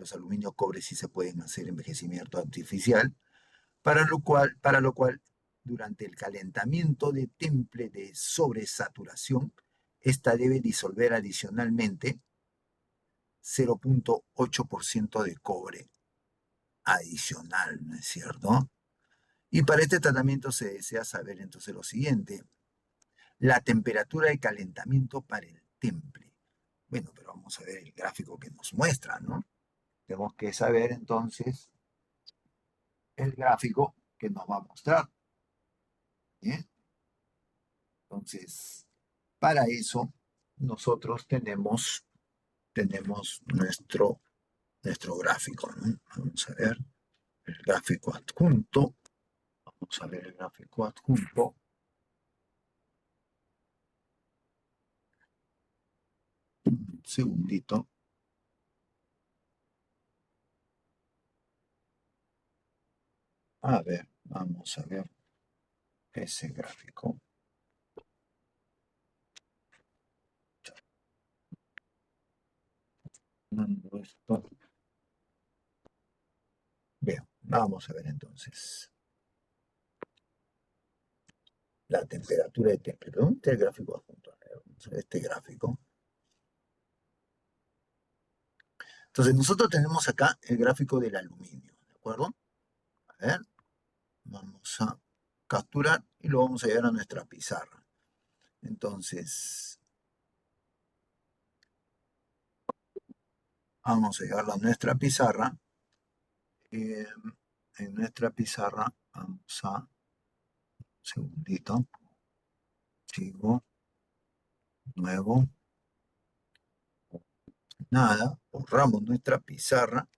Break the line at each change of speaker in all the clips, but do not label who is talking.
los aluminio cobre sí se pueden hacer envejecimiento artificial, para lo cual durante el calentamiento de temple de sobresaturación, esta debe disolver adicionalmente 0,8% de cobre adicional, ¿no es cierto? Y para este tratamiento se desea saber entonces lo siguiente: la temperatura de calentamiento para el temple. Bueno, pero vamos a ver el gráfico que nos muestra, ¿no? Tenemos que saber entonces el gráfico que nos va a mostrar. ¿Bien? Entonces, para eso nosotros tenemos nuestro gráfico, ¿no? Vamos a ver el gráfico adjunto. Vamos a ver el gráfico adjunto. Un segundito. A ver, vamos a ver ese gráfico. Esto. Bien, vamos a ver entonces la temperatura de temple. ¿Dónde está el gráfico adjunto? A ver, vamos a ver este gráfico. Entonces, nosotros tenemos acá el gráfico del aluminio, ¿de acuerdo? A ver, vamos a capturar y lo vamos a llevar a nuestra pizarra. Entonces, vamos a llevarla a nuestra pizarra. En nuestra pizarra vamos a, un segundito, sigo, nuevo, nada, borramos nuestra pizarra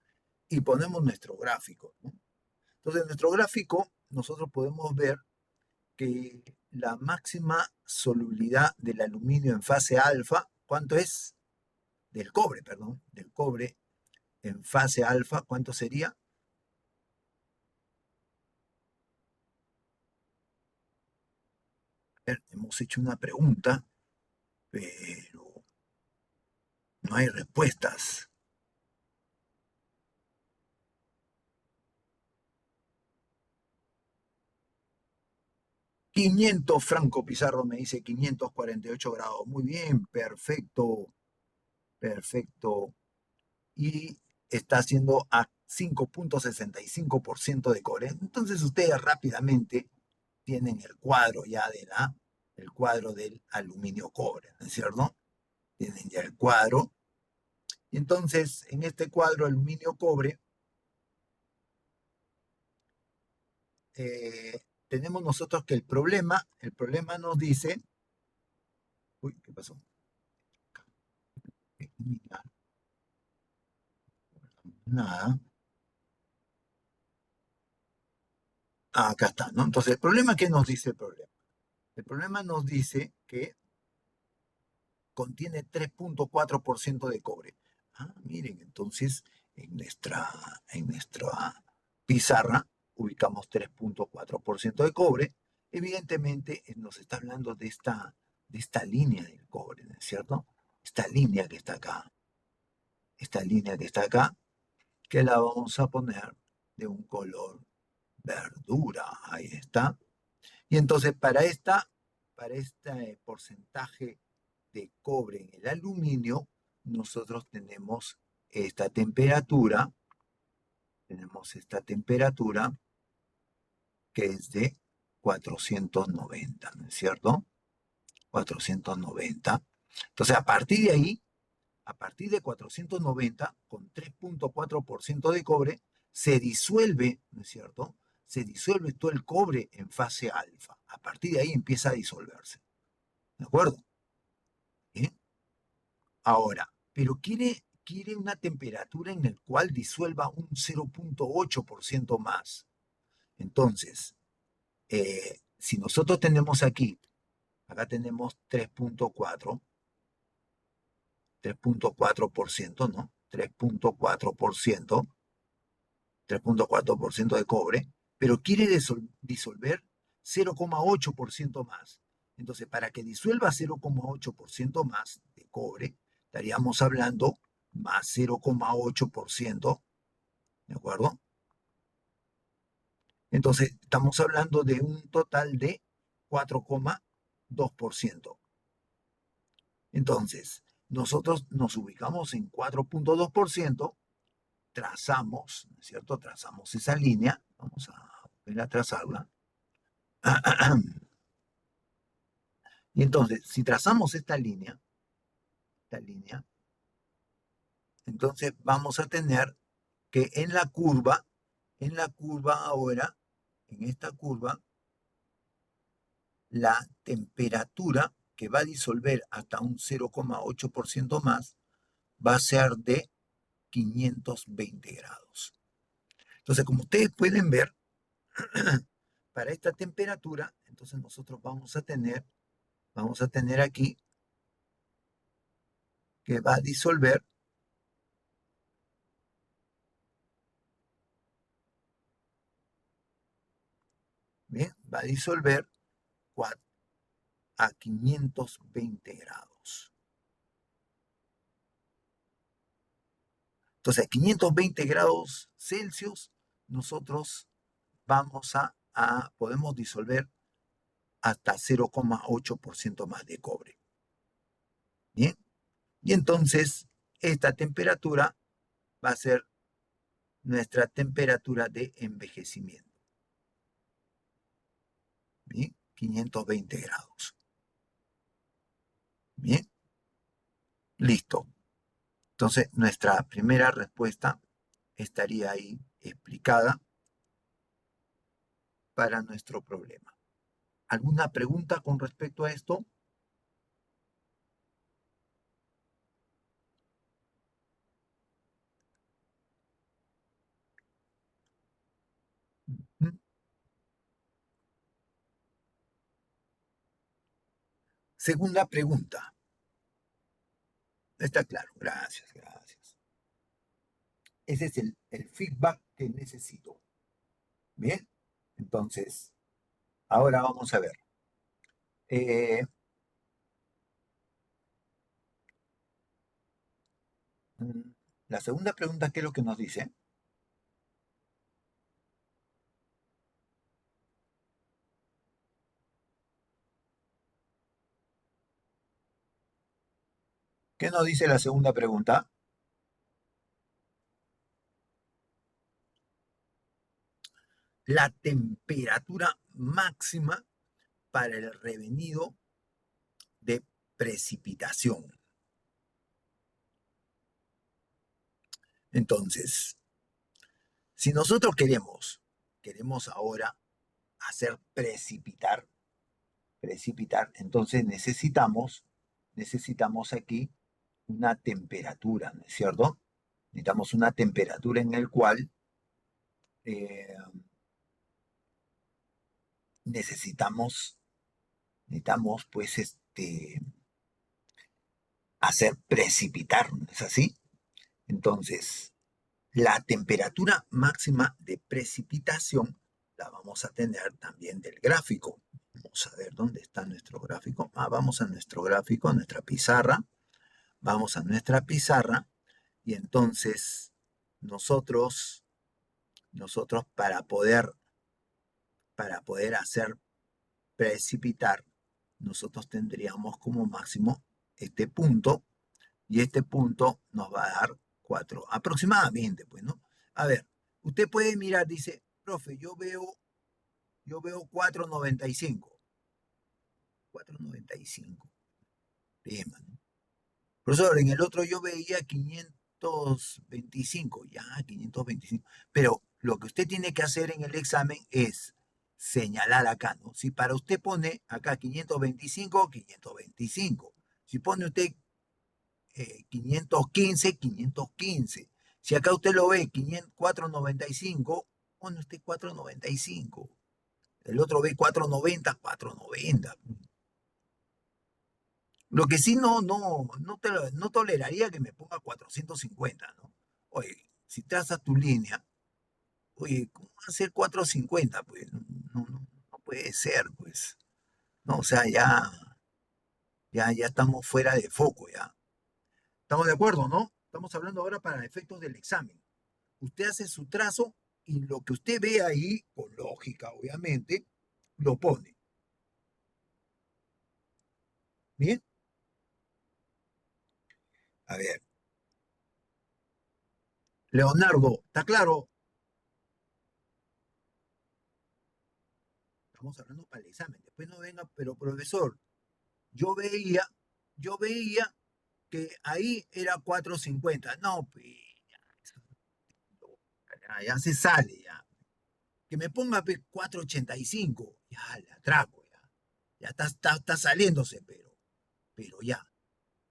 y ponemos nuestro gráfico, ¿no? Entonces, en nuestro gráfico nosotros podemos ver que la máxima solubilidad del aluminio en fase alfa, ¿cuánto es? Del cobre, perdón, del cobre en fase alfa, ¿cuánto sería? A ver, hemos hecho una pregunta, pero no hay respuestas. 500, Franco Pizarro me dice 548 grados. Muy bien, perfecto, perfecto. Y está haciendo a 5,65% de cobre. Entonces ustedes rápidamente tienen el cuadro ya el cuadro del aluminio cobre, ¿no es cierto? Tienen ya el cuadro. Y entonces, en este cuadro aluminio cobre, tenemos nosotros que el problema nos dice, uy, ¿qué pasó? Nada. Ah, acá está, ¿no? Entonces, el problema, ¿qué nos dice el problema? El problema nos dice que contiene 3,4% de cobre. Ah, miren, entonces en nuestra pizarra ubicamos 3,4% de cobre. Evidentemente nos está hablando de esta línea del cobre, ¿no es cierto? Esta línea que está acá, esta línea que está acá, que la vamos a poner de un color verdura, ahí está. Y entonces para este porcentaje de cobre en el aluminio, nosotros tenemos esta temperatura que es de 490, ¿no es cierto? 490. Entonces, a partir de 490, con 3,4% de cobre, se disuelve, ¿no es cierto? Se disuelve todo el cobre en fase alfa. A partir de ahí empieza a disolverse. ¿De acuerdo? ¿Eh? Ahora, pero quiere una temperatura en la cual disuelva un 0,8% más. Entonces, si nosotros tenemos acá tenemos 3,4%, ¿no? 3,4% de cobre, pero quiere disolver 0,8% más. Entonces, para que disuelva 0,8% más de cobre, estaríamos hablando más 0,8%, ¿de acuerdo? Entonces, estamos hablando de un total de 4,2%. Entonces, nosotros nos ubicamos en 4,2%, trazamos, ¿no es cierto? Trazamos esa línea, vamos a volver a trazarla. Y entonces, si trazamos esta línea, entonces vamos a tener que en la curva ahora, en esta curva, la temperatura que va a disolver hasta un 0,8% más va a ser de 520 grados. Entonces, como ustedes pueden ver, para esta temperatura, entonces nosotros vamos a tener aquí que va a disolver, ¿bien? Va a disolver a 520 grados. Entonces, a 520 grados Celsius, nosotros podemos disolver hasta 0,8% más de cobre. ¿Bien? Y entonces, esta temperatura va a ser nuestra temperatura de envejecimiento. ¿Bien? 520 grados. ¿Bien? Listo. Entonces, nuestra primera respuesta estaría ahí explicada para nuestro problema. ¿Alguna pregunta con respecto a esto? ¿Mm? Segunda pregunta. Está claro. Gracias, gracias. Ese es el feedback que necesito. Bien. Entonces, ahora vamos a ver. Eh, la segunda pregunta, ¿qué es lo que nos dice? ¿Qué nos dice la segunda pregunta? La temperatura máxima para el revenido de precipitación. Entonces, si nosotros queremos ahora hacer precipitar, entonces necesitamos aquí una temperatura, ¿no es cierto? Necesitamos una temperatura en el cual eh, necesitamos, pues, hacer precipitar, ¿no es así? Entonces, la temperatura máxima de precipitación la vamos a tener también del gráfico. Vamos a ver dónde está nuestro gráfico. Vamos a nuestro gráfico, a nuestra pizarra. Vamos a nuestra pizarra y entonces nosotros, para poder hacer precipitar, nosotros tendríamos como máximo este punto y este punto nos va a dar 4, aproximadamente, pues, ¿no? A ver, usted puede mirar, dice, profe, yo veo 4,95. 4,95. Bien, mano. Profesor, en el otro yo veía 525, ya, 525. Pero lo que usted tiene que hacer en el examen es señalar acá, ¿no? Si para usted pone acá 525, 525. Si pone usted 515, 515. Si acá usted lo ve 495, pone usted 495. El otro ve 490, 490. Lo que sí no toleraría que me ponga 450, ¿no? Oye, si trazas tu línea, oye, ¿cómo va a ser 450? Pues no puede ser, pues. No, o sea, ya estamos fuera de foco, ya. ¿Estamos de acuerdo, no? Estamos hablando ahora para efectos del examen. Usted hace su trazo y lo que usted ve ahí, con lógica obviamente, lo pone. Bien, a ver, Leonardo, ¿está claro? Estamos hablando para el examen. Después no venga, pero profesor, yo veía, yo veía que ahí era 450. No, pues, ya se sale, ya. Que me ponga pues, 485. Ya, le atraco, ya. Ya está saliéndose, pero ya.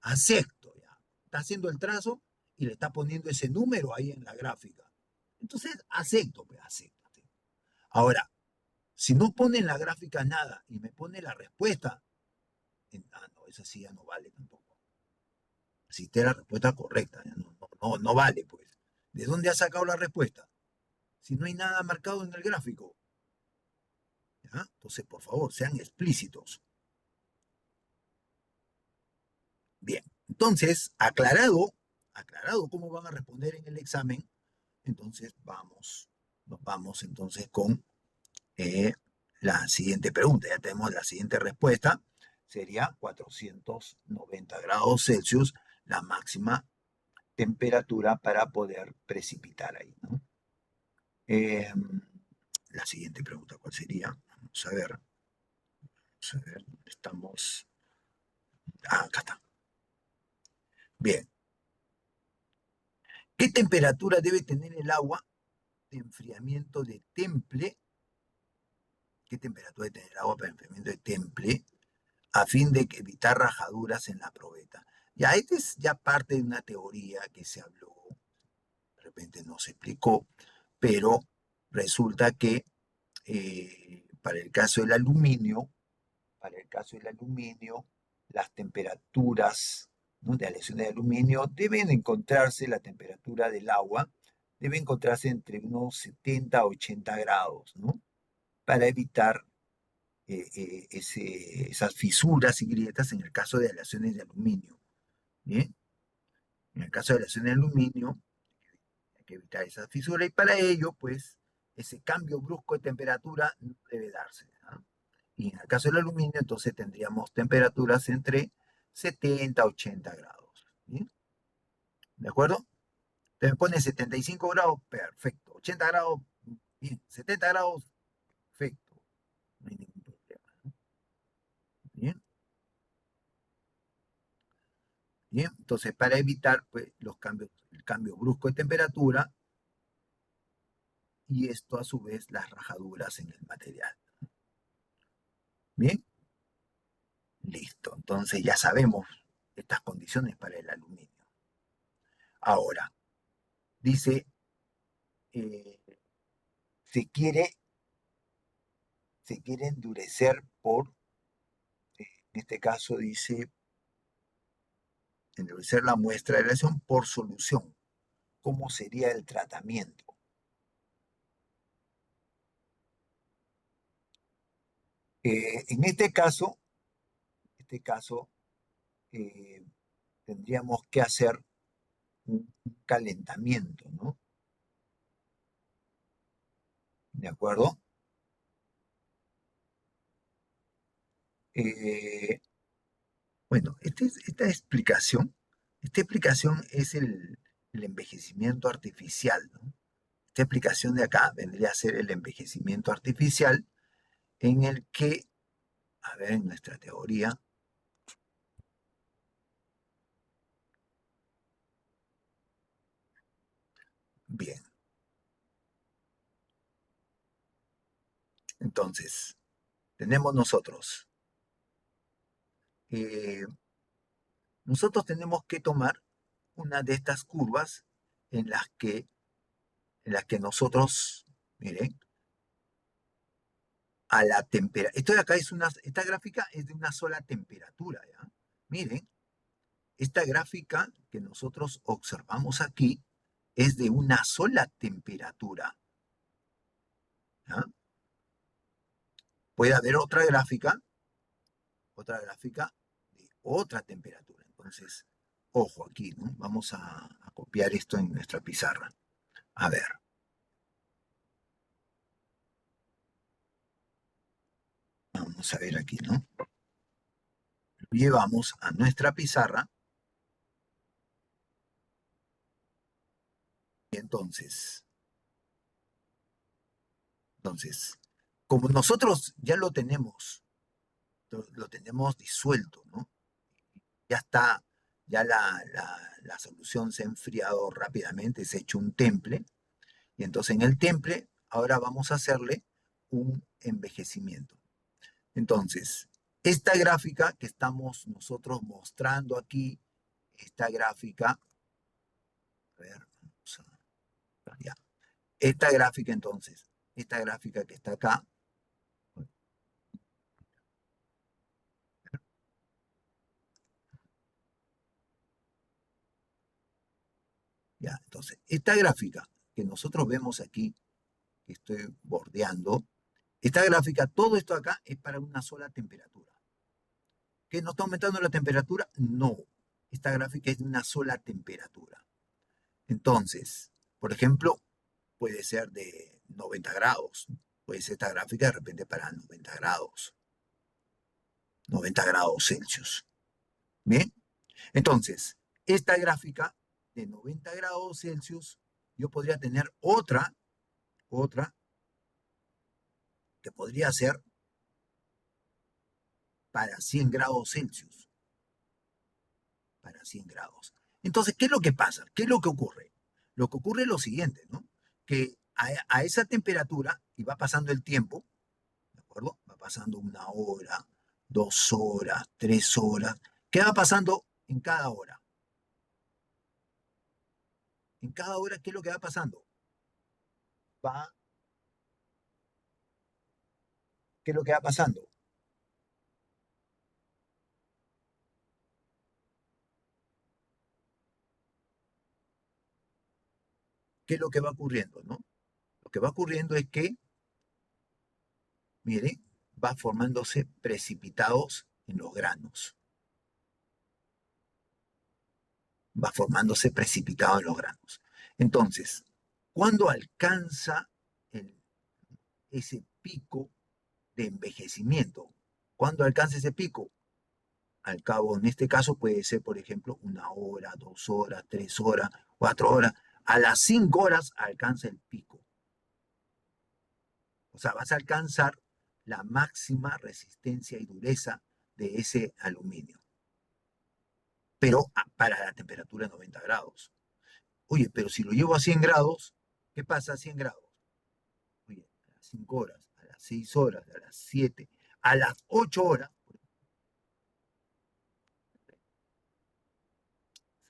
Acepto, ya. Está haciendo el trazo y le está poniendo ese número ahí en la gráfica. Entonces, acepto, pues, acepto. Ahora, si no pone en la gráfica nada y me pone la respuesta, no, esa sí ya no vale tampoco. Si está la respuesta correcta, ya no vale, pues. ¿De dónde ha sacado la respuesta? Si no hay nada marcado en el gráfico. ¿Ya? Entonces, por favor, sean explícitos. Bien, entonces, aclarado cómo van a responder en el examen, entonces nos vamos entonces con eh, la siguiente pregunta. Ya tenemos la siguiente respuesta, sería 490 grados Celsius, la máxima temperatura para poder precipitar ahí, ¿no? Eh, la siguiente pregunta, ¿cuál sería? Vamos a ver, estamos. Ah, acá está. Bien. ¿Qué temperatura debe tener el agua de enfriamiento de temple? ¿Qué temperatura debe tener el agua para enfriamiento de temple a fin de evitar rajaduras en la probeta? Ya, esta es ya parte de una teoría que se habló, de repente no se explicó, pero resulta que para el caso del aluminio, las temperaturas, ¿no?, de aleación de aluminio deben encontrarse, la temperatura del agua debe encontrarse entre unos 70 a 80 grados, ¿no? Para evitar esas fisuras y grietas en el caso de aleaciones de aluminio. ¿Bien? En el caso de aleaciones de aluminio, hay que evitar esas fisuras y para ello, pues, ese cambio brusco de temperatura no debe darse, ¿no? Y en el caso del aluminio, entonces tendríamos temperaturas entre 70 a 80 grados. ¿Bien? ¿De acuerdo? Te me pone 75 grados, perfecto. 80 grados, bien. 70 grados, perfecto. No hay ningún problema, ¿no? Bien. Bien. Entonces, para evitar pues, el cambio brusco de temperatura y esto a su vez las rajaduras en el material. Bien. Listo. Entonces ya sabemos estas condiciones para el aluminio. Ahora, dice, eh, se quiere endurecer en este caso dice, endurecer la muestra de aleación por solución. ¿Cómo sería el tratamiento? En este caso eh, tendríamos que hacer un calentamiento, ¿no? ¿De acuerdo? Eh, bueno, esta explicación es el envejecimiento artificial, ¿no? Esta explicación de acá vendría a ser el envejecimiento artificial en el que, a ver, en nuestra teoría, bien, entonces, tenemos eh, nosotros tenemos que tomar una de estas curvas en las que, nosotros, miren, a la temperatura, esto de acá esta gráfica es de una sola temperatura, ¿ya? Miren, esta gráfica que nosotros observamos aquí es de una sola temperatura, ¿ya? Puede haber otra gráfica de otra temperatura. Entonces, Ojo aquí, ¿no? Vamos a copiar esto en nuestra pizarra. A ver, vamos a ver aquí, ¿no? Lo llevamos a nuestra pizarra y entonces, como nosotros ya lo tenemos disuelto, ¿no? Ya está, ya la solución se ha enfriado rápidamente, se ha hecho un temple, y entonces en el temple ahora vamos a hacerle un envejecimiento. Entonces, esta gráfica que estamos nosotros mostrando aquí, esta gráfica, a ver, vamos ya, esta gráfica entonces, esta gráfica que está acá, ya, entonces, esta gráfica que nosotros vemos aquí, que estoy bordeando, esta gráfica, todo esto acá es para una sola temperatura. ¿Que no está aumentando la temperatura? No. Esta gráfica es de una sola temperatura. Entonces, por ejemplo, puede ser de 90 grados. Puede ser esta gráfica de repente para 90 grados Celsius. Bien, entonces, esta gráfica de 90 grados Celsius, yo podría tener otra, que podría ser para 100 grados Celsius. Para 100 grados. Entonces, ¿qué es lo que pasa? ¿Qué es lo que ocurre? Lo que ocurre es lo siguiente, ¿no? Que a esa temperatura, y va pasando el tiempo, ¿de acuerdo? Va pasando 1 hora, 2 horas, 3 horas. ¿Qué va pasando en cada hora? En cada hora, ¿qué es lo que va pasando? Va, ¿qué es lo que va pasando? ¿Qué es lo que va ocurriendo, no? Lo que va ocurriendo es que, mire, va formándose precipitados en los granos. Va formándose precipitado en los granos. Entonces, cuando alcanza ese pico de envejecimiento, cuando alcanza ese pico, al cabo, en este caso puede ser, por ejemplo, 1 hora, 2 horas, 3 horas, 4 horas, a las 5 horas alcanza el pico. O sea, vas a alcanzar la máxima resistencia y dureza de ese aluminio, pero para la temperatura de 90 grados. Oye, pero si lo llevo a 100 grados, ¿qué pasa a 100 grados? Oye, a las 5 horas, a las 6 horas, a las 7, a las 8 horas,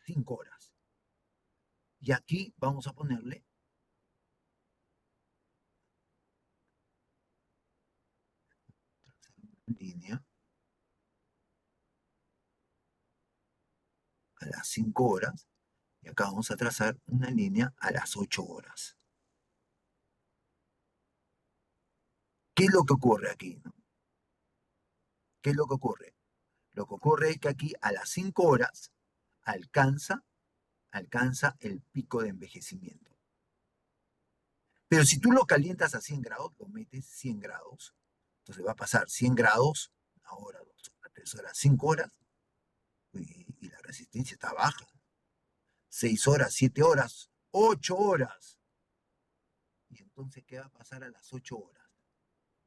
5 horas. Y aquí vamos a ponerle una línea a las 5 horas y acá vamos a trazar una línea a las 8 horas. ¿Qué es lo que ocurre aquí? ¿No? ¿Qué es lo que ocurre? Lo que ocurre es que aquí a las 5 horas alcanza el pico de envejecimiento. Pero si tú lo calientas a 100 grados, lo metes 100 grados, entonces va a pasar 100 grados, 1 hora, 2 horas, 3 horas, 5 horas, y la resistencia está baja. 6 horas, 7 horas, 8 horas. Y entonces, ¿qué va a pasar a las 8 horas?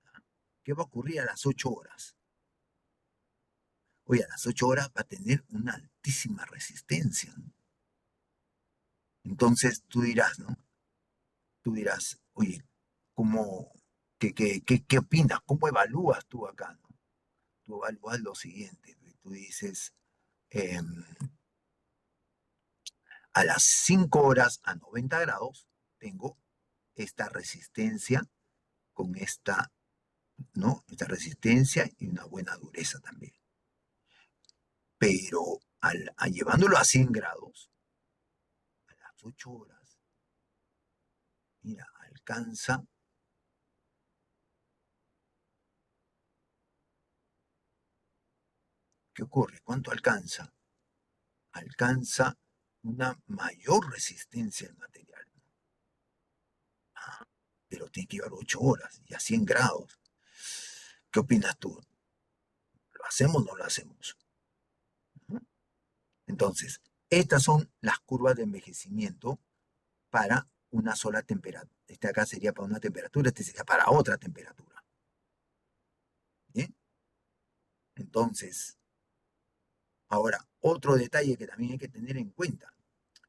¿Ah? ¿Qué va a ocurrir a las 8 horas? Oye, a las 8 horas va a tener una altísima resistencia, ¿no? Entonces tú dirás, ¿no? Tú dirás, oye, ¿cómo, qué opinas? ¿Cómo evalúas tú acá, ¿no? Tú evalúas lo siguiente, ¿no? Tú dices, em, a las 5 horas a 90 grados tengo esta resistencia con esta, ¿no? Esta resistencia y una buena dureza también. Pero llevándolo a 100 grados, a las 8 horas, mira, alcanza, ¿qué ocurre? ¿Cuánto alcanza? alcanza una mayor resistencia al material. Pero tiene que llevar 8 horas y a 100 grados. ¿Qué opinas tú? ¿Lo hacemos o no lo hacemos? Entonces, estas son las curvas de envejecimiento para una sola temperatura. Este acá sería para una temperatura, este sería para otra temperatura. ¿Bien? Entonces, ahora, otro detalle que también hay que tener en cuenta,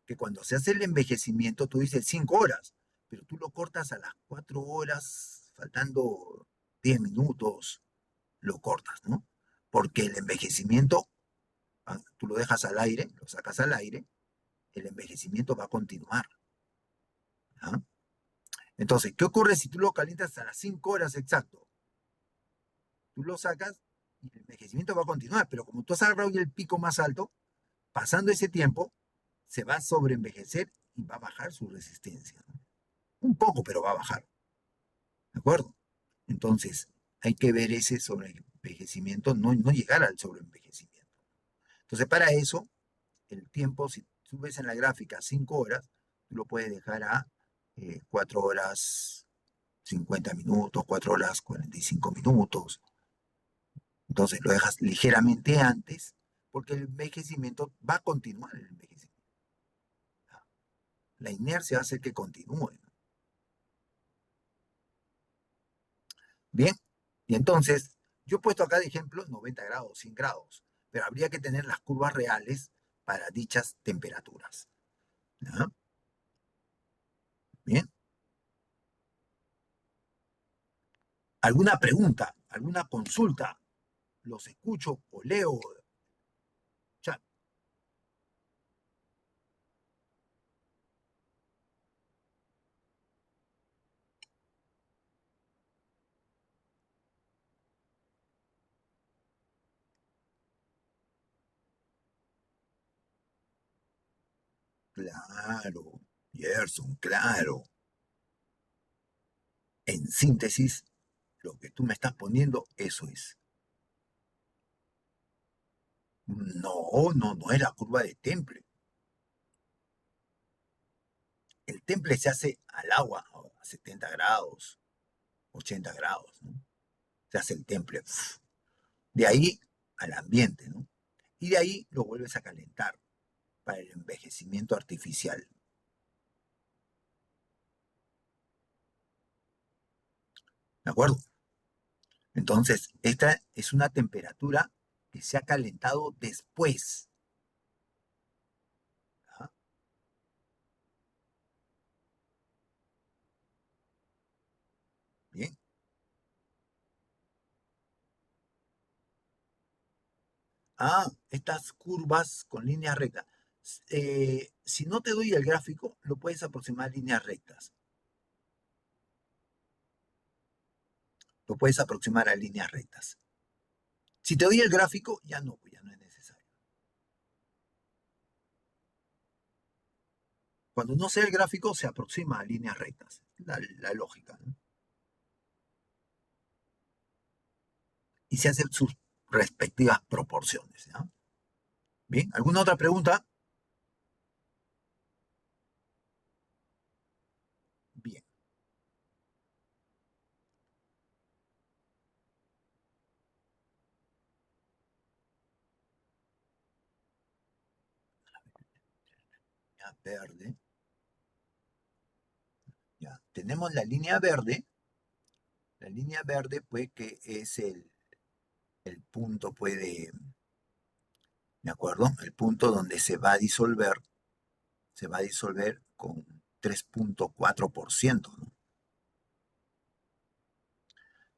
que cuando se hace el envejecimiento, tú dices 5 horas, pero tú lo cortas a las 4 horas, faltando 10 minutos, lo cortas, ¿no? Porque el envejecimiento, tú lo dejas al aire, lo sacas al aire, el envejecimiento va a continuar. ¿Ah? Entonces, ¿qué ocurre si tú lo calientas a las 5 horas exacto? Tú lo sacas y el envejecimiento va a continuar, pero como tú has agarrado ya el pico más alto, pasando ese tiempo, se va a sobreenvejecer y va a bajar su resistencia, ¿no? Un poco, pero va a bajar. ¿De acuerdo? Entonces, hay que ver ese sobreenvejecimiento, no llegar al sobreenvejecimiento. Entonces, para eso, el tiempo, si tú ves en la gráfica 5 horas, tú lo puedes dejar a 4 horas 50 minutos, 4 horas 45 minutos. Entonces lo dejas ligeramente antes, porque el envejecimiento va a continuar el envejecimiento. La inercia hace que continúe. Bien, y entonces, yo he puesto acá de ejemplo 90 grados, 100 grados, pero habría que tener las curvas reales para dichas temperaturas. ¿Ya? Bien, ¿alguna pregunta, alguna consulta? Los escucho o leo. Chat. Claro, Gerson, claro. En síntesis, lo que tú me estás poniendo, eso es. No es la curva de Temple. El temple se hace al agua, a 70 grados, 80 grados, ¿no? Se hace el temple. De ahí al ambiente, ¿no? Y de ahí lo vuelves a calentar para el envejecimiento artificial. ¿De acuerdo? Entonces, esta es una temperatura que se ha calentado después. ¿Ah? Bien. Estas curvas con líneas rectas. Si no te doy el gráfico, lo puedes aproximar a líneas rectas. Lo puedes aproximar a líneas rectas. Si te doy el gráfico, pues ya no es necesario. Cuando no sé el gráfico, se aproxima a líneas rectas. La lógica, ¿no? Y se hacen sus respectivas proporciones, ¿ya? Bien, ¿alguna otra pregunta? Bien, ya verde, ya. Tenemos la línea verde, pues, que es el punto, pues, ¿de acuerdo? El punto donde se va a disolver con 3,4%, ¿no?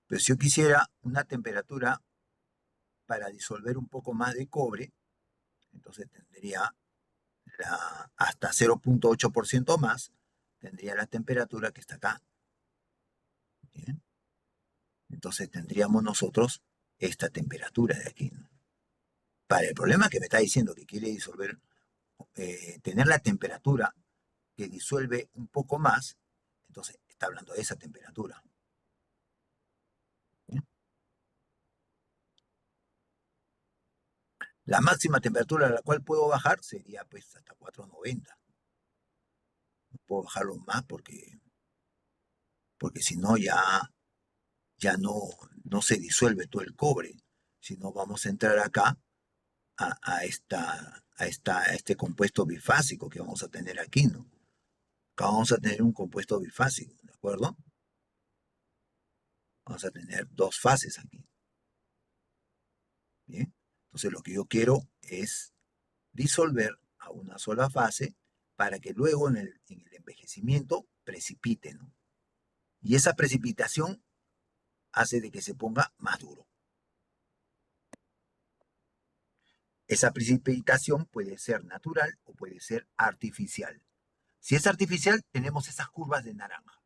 Pero si yo quisiera una temperatura para disolver un poco más de cobre, entonces tendría hasta 0,8% más, tendría la temperatura que está acá. ¿Bien? Entonces tendríamos nosotros esta temperatura de aquí, ¿no? Para el problema que me está diciendo que quiere disolver, tener la temperatura que disuelve un poco más, entonces está hablando de esa temperatura. ¿Bien? La máxima temperatura a la cual puedo bajar sería pues hasta 490. No puedo bajarlo más porque si no ya no se disuelve todo el cobre. Si no, vamos a entrar acá a este compuesto bifásico que vamos a tener aquí, ¿no? Acá vamos a tener un compuesto bifásico, ¿de acuerdo? Vamos a tener dos fases aquí, ¿bien? Entonces lo que yo quiero es disolver a una sola fase para que luego en el envejecimiento precipite, ¿no? Y esa precipitación hace de que se ponga más duro. Esa precipitación puede ser natural o puede ser artificial. Si es artificial, tenemos esas curvas de naranja.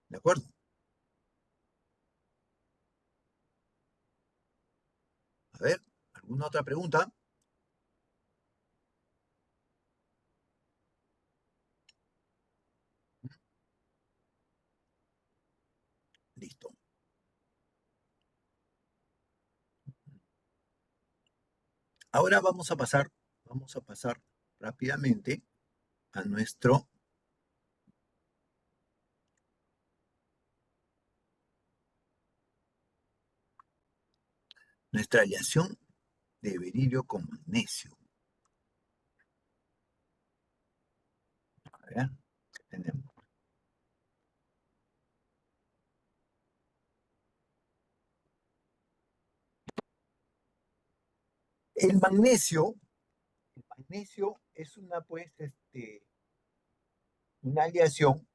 ¿De acuerdo? A ver, ¿alguna otra pregunta? Listo. Ahora vamos a pasar rápidamente a nuestra aleación de berilio con magnesio. A ver, ¿qué tenemos? El magnesio, el magnesio es una aleación,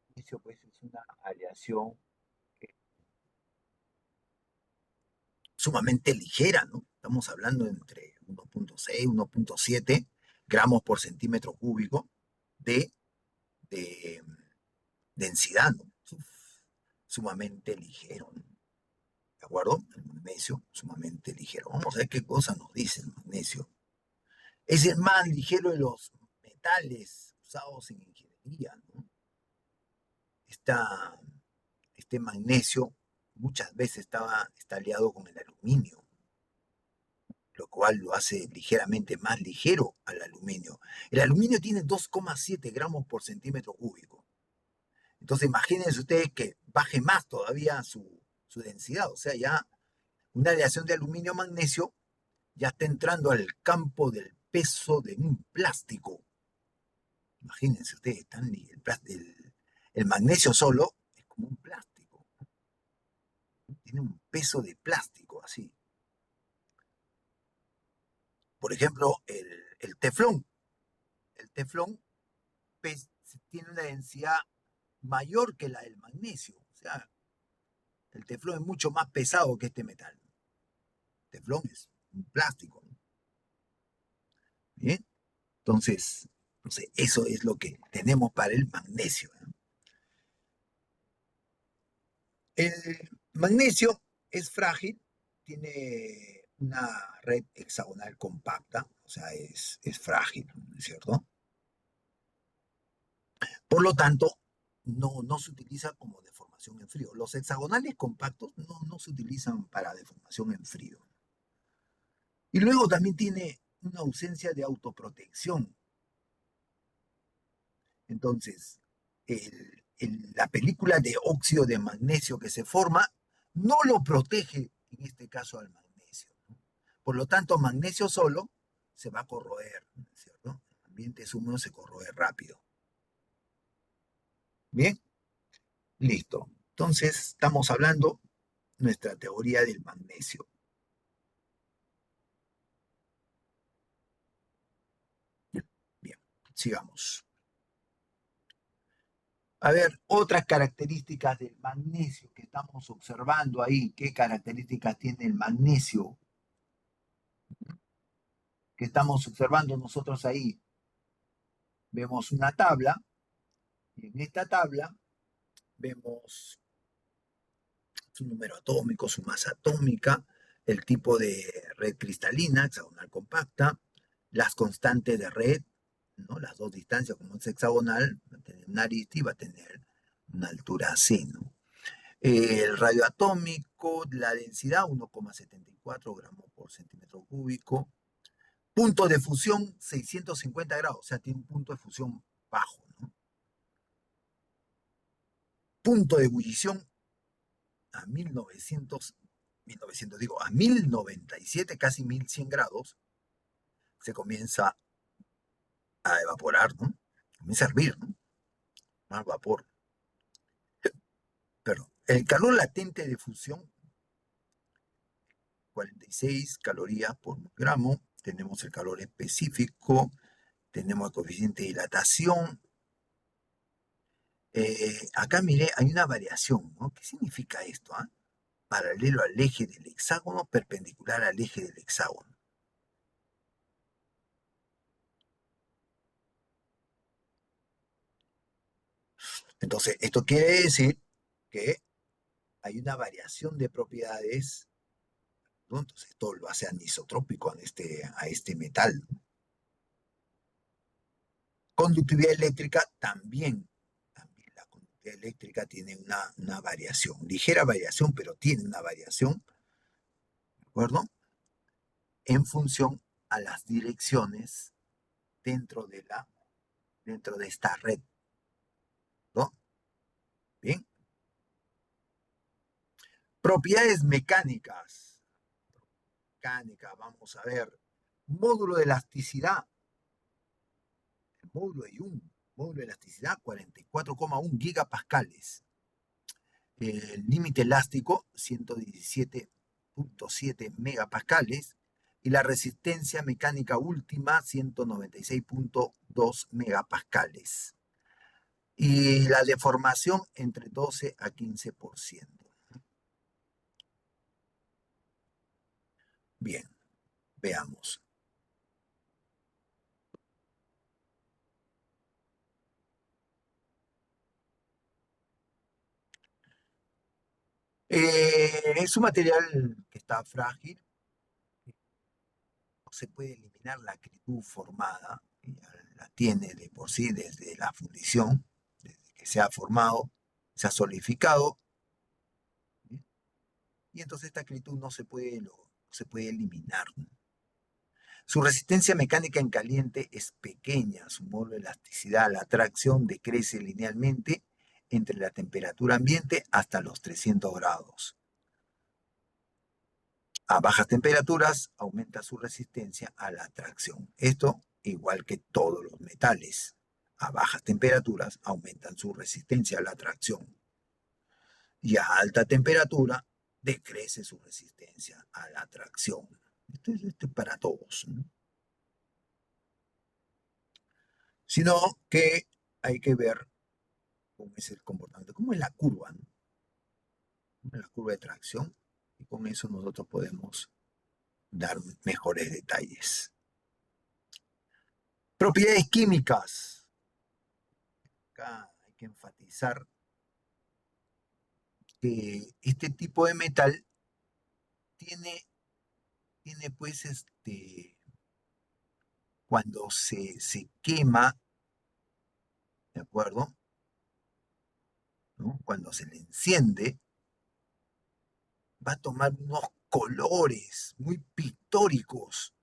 magnesio pues es una aleación sumamente ligera, ¿no? Estamos hablando entre 1.6, 1.7 gramos por centímetro cúbico de, de densidad, ¿no? Sumamente ligero, ¿no? ¿De acuerdo? El magnesio, sumamente ligero. Vamos a ver qué cosa nos dice el magnesio. Es el más ligero de los metales usados en ingeniería, ¿no? Esta, este magnesio muchas veces está aliado con el aluminio, lo cual lo hace ligeramente más ligero al aluminio. El aluminio tiene 2,7 gramos por centímetro cúbico. Entonces imagínense ustedes que baje más todavía su densidad, o sea, ya una aleación de aluminio-magnesio ya está entrando al campo del peso de un plástico. Imagínense ustedes, el magnesio solo es como un plástico, tiene un peso de plástico así. Por ejemplo, el teflón. El teflón tiene una densidad mayor que la del magnesio. O sea, el teflón es mucho más pesado que este metal. El teflón es un plástico, ¿no? ¿Bien? Entonces, eso es lo que tenemos para el magnesio, ¿no? El magnesio es frágil, tiene una red hexagonal compacta, o sea, es frágil, ¿no es cierto? Por lo tanto, no se utiliza como deformación en frío. Los hexagonales compactos no se utilizan para deformación en frío. Y luego también tiene una ausencia de autoprotección. Entonces, la película de óxido de magnesio que se forma no lo protege, en este caso, al magnesio, ¿no? Por lo tanto, magnesio solo se va a corroer, ¿no es cierto? En ambientes húmedos se corroe rápido. Bien, listo. Entonces, estamos hablando nuestra teoría del magnesio. Bien, sigamos. A ver, otras características del magnesio que estamos observando ahí. ¿Qué características tiene el magnesio que estamos observando nosotros ahí? Vemos una tabla y en esta tabla vemos su número atómico, su masa atómica, el tipo de red cristalina, hexagonal compacta, las constantes de red, ¿no? Las dos distancias, como es hexagonal, va a tener una arista y va a tener una altura C, ¿no? El radio atómico, la densidad 1,74 gramos por centímetro cúbico. Punto de fusión 650 grados, o sea, tiene un punto de fusión bajo, ¿no? Punto de ebullición a 1900 digo, a 1097, casi 1100 grados, se comienza a evaporar, ¿no? Comienza a hervir, ¿no? Más vapor. Perdón. El calor latente de fusión, 46 calorías por gramo. Tenemos el calor específico, tenemos el coeficiente de dilatación. Acá mire, hay una variación, ¿no? ¿Qué significa esto? ¿Ah? Paralelo al eje del hexágono, perpendicular al eje del hexágono. Entonces, esto quiere decir que hay una variación de propiedades, ¿no? Entonces, esto lo hace anisotrópico a este metal, ¿no? Conductividad eléctrica también la conductividad eléctrica tiene una variación, ligera variación, pero tiene una variación, ¿de acuerdo? En función a las direcciones dentro dentro de esta red, ¿no? Bien. Propiedades mecánicas. Vamos a ver. Módulo de elasticidad. El módulo de Young. Módulo de elasticidad 44,1 gigapascales. El límite elástico 117,7 megapascales. Y la resistencia mecánica última 196,2 megapascales. Y la deformación entre 12 a 15%. Bien, veamos. Es un material que está frágil, no se puede eliminar la acritud formada, que ya la tiene de por sí desde la fundición, desde que se ha formado, se ha solidificado, ¿sí? Y entonces esta acritud no se puede eliminar, ¿no? Su resistencia mecánica en caliente es pequeña, su módulo de elasticidad, la tracción decrece linealmente entre la temperatura ambiente hasta los 300 grados. A bajas temperaturas aumenta su resistencia a la tracción. Esto igual que todos los metales. A bajas temperaturas aumentan su resistencia a la tracción. Y a alta temperatura decrece su resistencia a la tracción. Esto es para todos, ¿no? Sino que hay que ver cómo es el comportamiento, cómo es la curva, ¿no? Cómo es la curva de tracción. Y con eso nosotros podemos dar mejores detalles. Propiedades químicas. Acá hay que enfatizar que este tipo de metal tiene, tiene pues cuando se quema, ¿de acuerdo? ¿No? Cuando se le enciende, va a tomar unos colores muy pictóricos,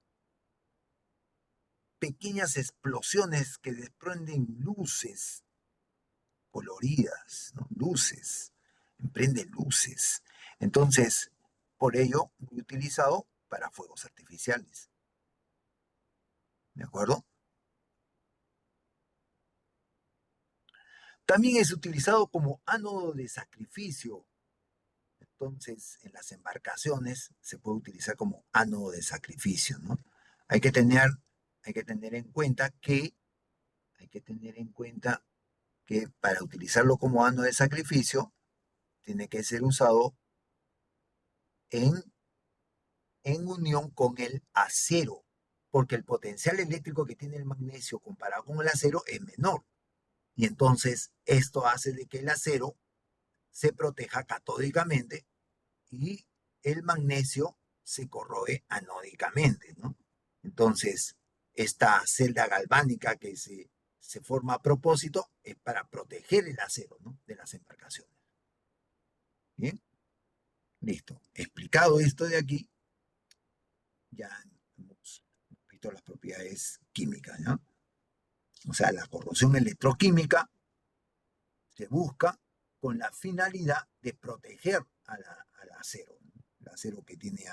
pequeñas explosiones que desprenden luces coloridas, ¿no? Luces, emprende luces. Entonces, por ello, muy utilizado para fuegos artificiales, ¿de acuerdo? También es utilizado como ánodo de sacrificio. Entonces, en las embarcaciones se puede utilizar como ánodo de sacrificio, ¿no? Hay que tener, hay que tener en cuenta que, hay que tener en cuenta que para utilizarlo como ánodo de sacrificio, tiene que ser usado en, en unión con el acero, porque el potencial eléctrico que tiene el magnesio comparado con el acero es menor. Y entonces esto hace de que el acero se proteja catódicamente y el magnesio se corroe anódicamente, ¿no? Entonces, esta celda galvánica que se forma a propósito es para proteger el acero, ¿no?, de las embarcaciones. Bien, listo. Explicado esto de aquí, ya hemos visto las propiedades químicas, ¿no? O sea, la corrosión electroquímica se busca con la finalidad de proteger al acero, ¿no? El acero que tiene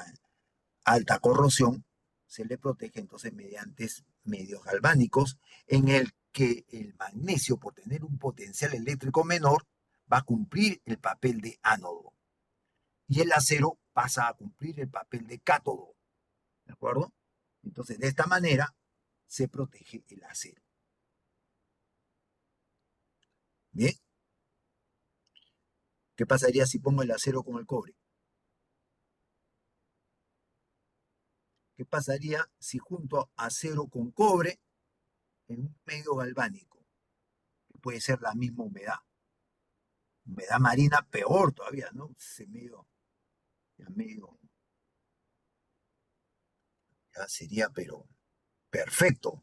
alta corrosión se le protege entonces mediante medios galvánicos en el que el magnesio, por tener un potencial eléctrico menor, va a cumplir el papel de ánodo y el acero pasa a cumplir el papel de cátodo, ¿de acuerdo? Entonces, de esta manera se protege el acero. Bien, ¿qué pasaría si pongo el acero con el cobre? ¿Qué pasaría si junto acero con cobre en un medio galvánico? Que puede ser la misma humedad. Humedad marina peor todavía, ¿no? Ese medio, ya sería, pero perfecto.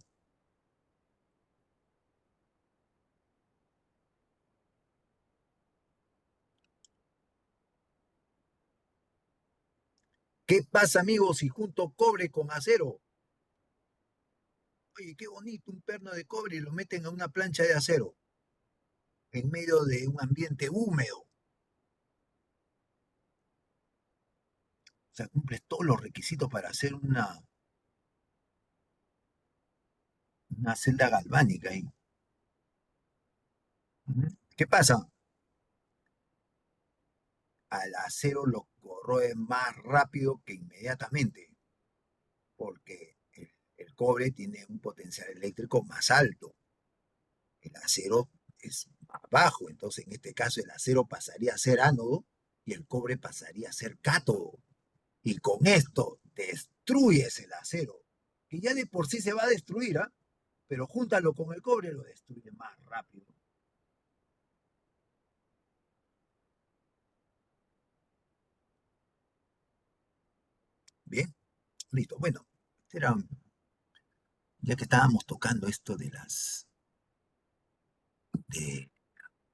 ¿Qué pasa, amigos, si junto cobre con acero? Oye, qué bonito, un perno de cobre y lo meten a una plancha de acero en medio de un ambiente húmedo. O sea, cumples todos los requisitos para hacer una celda galvánica ahí. ¿Qué pasa? Al acero lo corroe más rápido que inmediatamente, porque el cobre tiene un potencial eléctrico más alto. El acero es más bajo, entonces en este caso el acero pasaría a ser ánodo y el cobre pasaría a ser cátodo. Y con esto destruyes el acero, que ya de por sí se va a destruir, ¿ah? Pero júntalo con el cobre, lo destruye más rápido. Bien, listo. Bueno, era, ya que estábamos tocando esto de,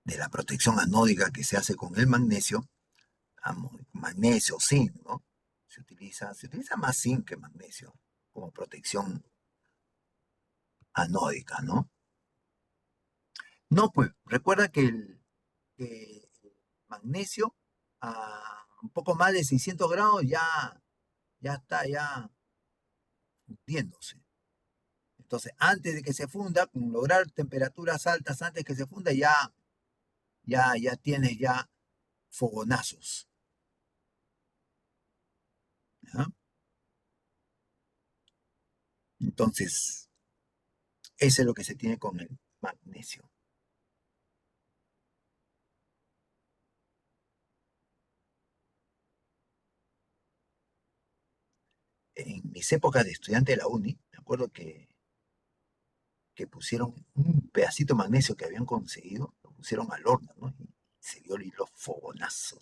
de la protección anódica que se hace con el magnesio, magnesio, zinc, ¿no? Se utiliza más zinc que magnesio como protección anódica, ¿no? No, pues recuerda que el magnesio a un poco más de 600 grados ya está ya fundiéndose. Entonces, antes de que se funda, con lograr temperaturas altas antes de que se funda, ya tienes ya fogonazos. ¿Ya? Entonces, eso es lo que se tiene con el magnesio. En mis épocas de estudiante de la uni, me acuerdo que pusieron un pedacito de magnesio que habían conseguido, lo pusieron al horno, ¿no? Y se dio los fogonazos.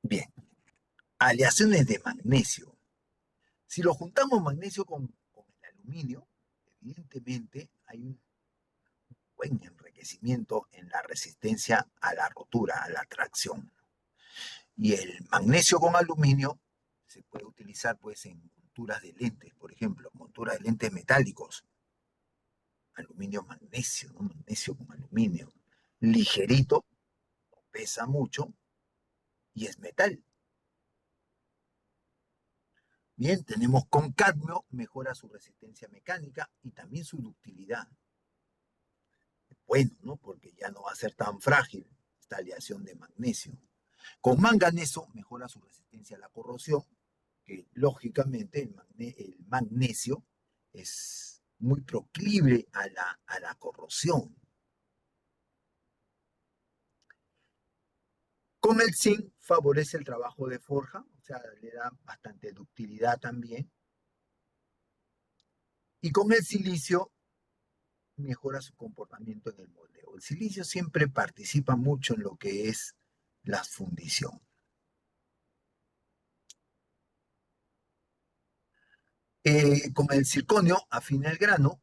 Bien, aleaciones de magnesio. Si lo juntamos magnesio con el aluminio, evidentemente hay un buen enriquecimiento en la resistencia a la rotura, a la tracción. Y el magnesio con aluminio se puede utilizar pues en monturas de lentes, por ejemplo, monturas de lentes metálicos, aluminio magnesio, ¿no? Magnesio con aluminio, ligerito, no pesa mucho y es metal. Bien, tenemos con cadmio, mejora su resistencia mecánica y también su ductilidad. Bueno, ¿no? Porque ya no va a ser tan frágil esta aleación de magnesio. Con manganeso mejora su resistencia a la corrosión, que lógicamente el magnesio es muy proclive a la corrosión. Con el zinc favorece el trabajo de forja, o sea, le da bastante ductilidad también. Y con el silicio mejora su comportamiento en el moldeo. El silicio siempre participa mucho en lo que es la fundición. Con el circonio afina el grano.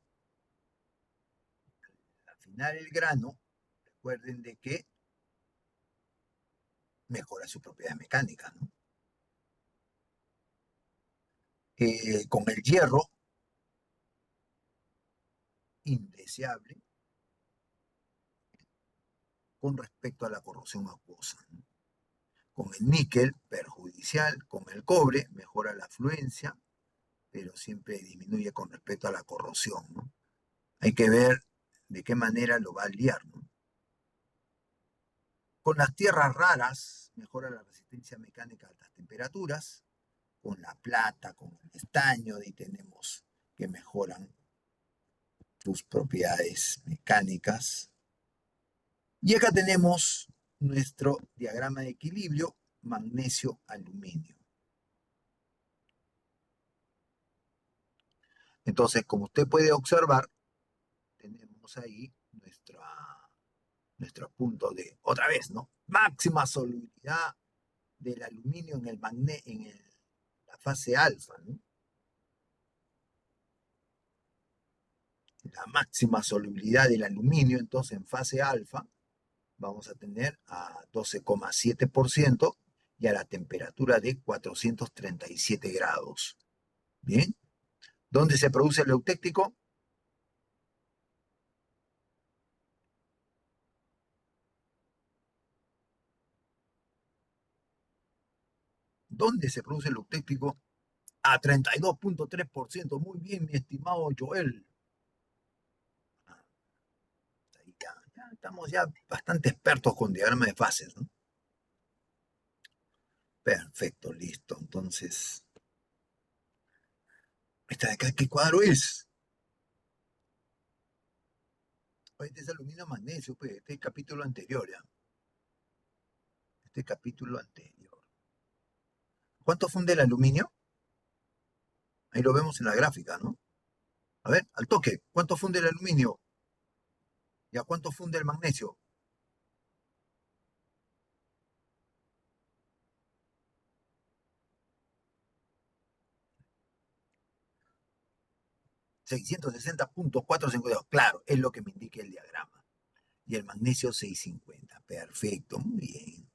Afinar el grano, recuerden de que mejora su propiedad mecánica, ¿no? Con el hierro, indeseable con respecto a la corrosión acuosa, ¿no? Con el níquel, perjudicial. Con el cobre, mejora la fluencia, pero siempre disminuye con respecto a la corrosión, ¿no? Hay que ver de qué manera lo va a liar, ¿no? Con las tierras raras, mejora la resistencia mecánica a altas temperaturas. Con la plata, con el estaño, ahí tenemos que mejoran sus propiedades mecánicas. Y acá tenemos nuestro diagrama de equilibrio magnesio-aluminio. Entonces, como usted puede observar, tenemos ahí nuestro punto de, otra vez, ¿no? Máxima solubilidad del aluminio en la fase alfa, ¿no? La máxima solubilidad del aluminio, entonces, en fase alfa, vamos a tener a 12,7% y a la temperatura de 437 grados. Bien. ¿Dónde se produce el eutéctico? ¿Dónde se produce el eutéctico? A 32,3%. Muy bien, mi estimado Joel. Ah, ya estamos ya bastante expertos con diagrama de fases, ¿no? Perfecto, listo. Entonces, esta de acá, ¿qué cuadro es? Este es aluminio magnesio, pues, este es el capítulo anterior, ¿ya? Este capítulo anterior. ¿Cuánto funde el aluminio? Ahí lo vemos en la gráfica, ¿no? A ver, al toque, ¿cuánto funde el aluminio? ¿Y a cuánto funde el magnesio? 660,452. Claro, es lo que me indica el diagrama. Y el magnesio 650. Perfecto, muy bien.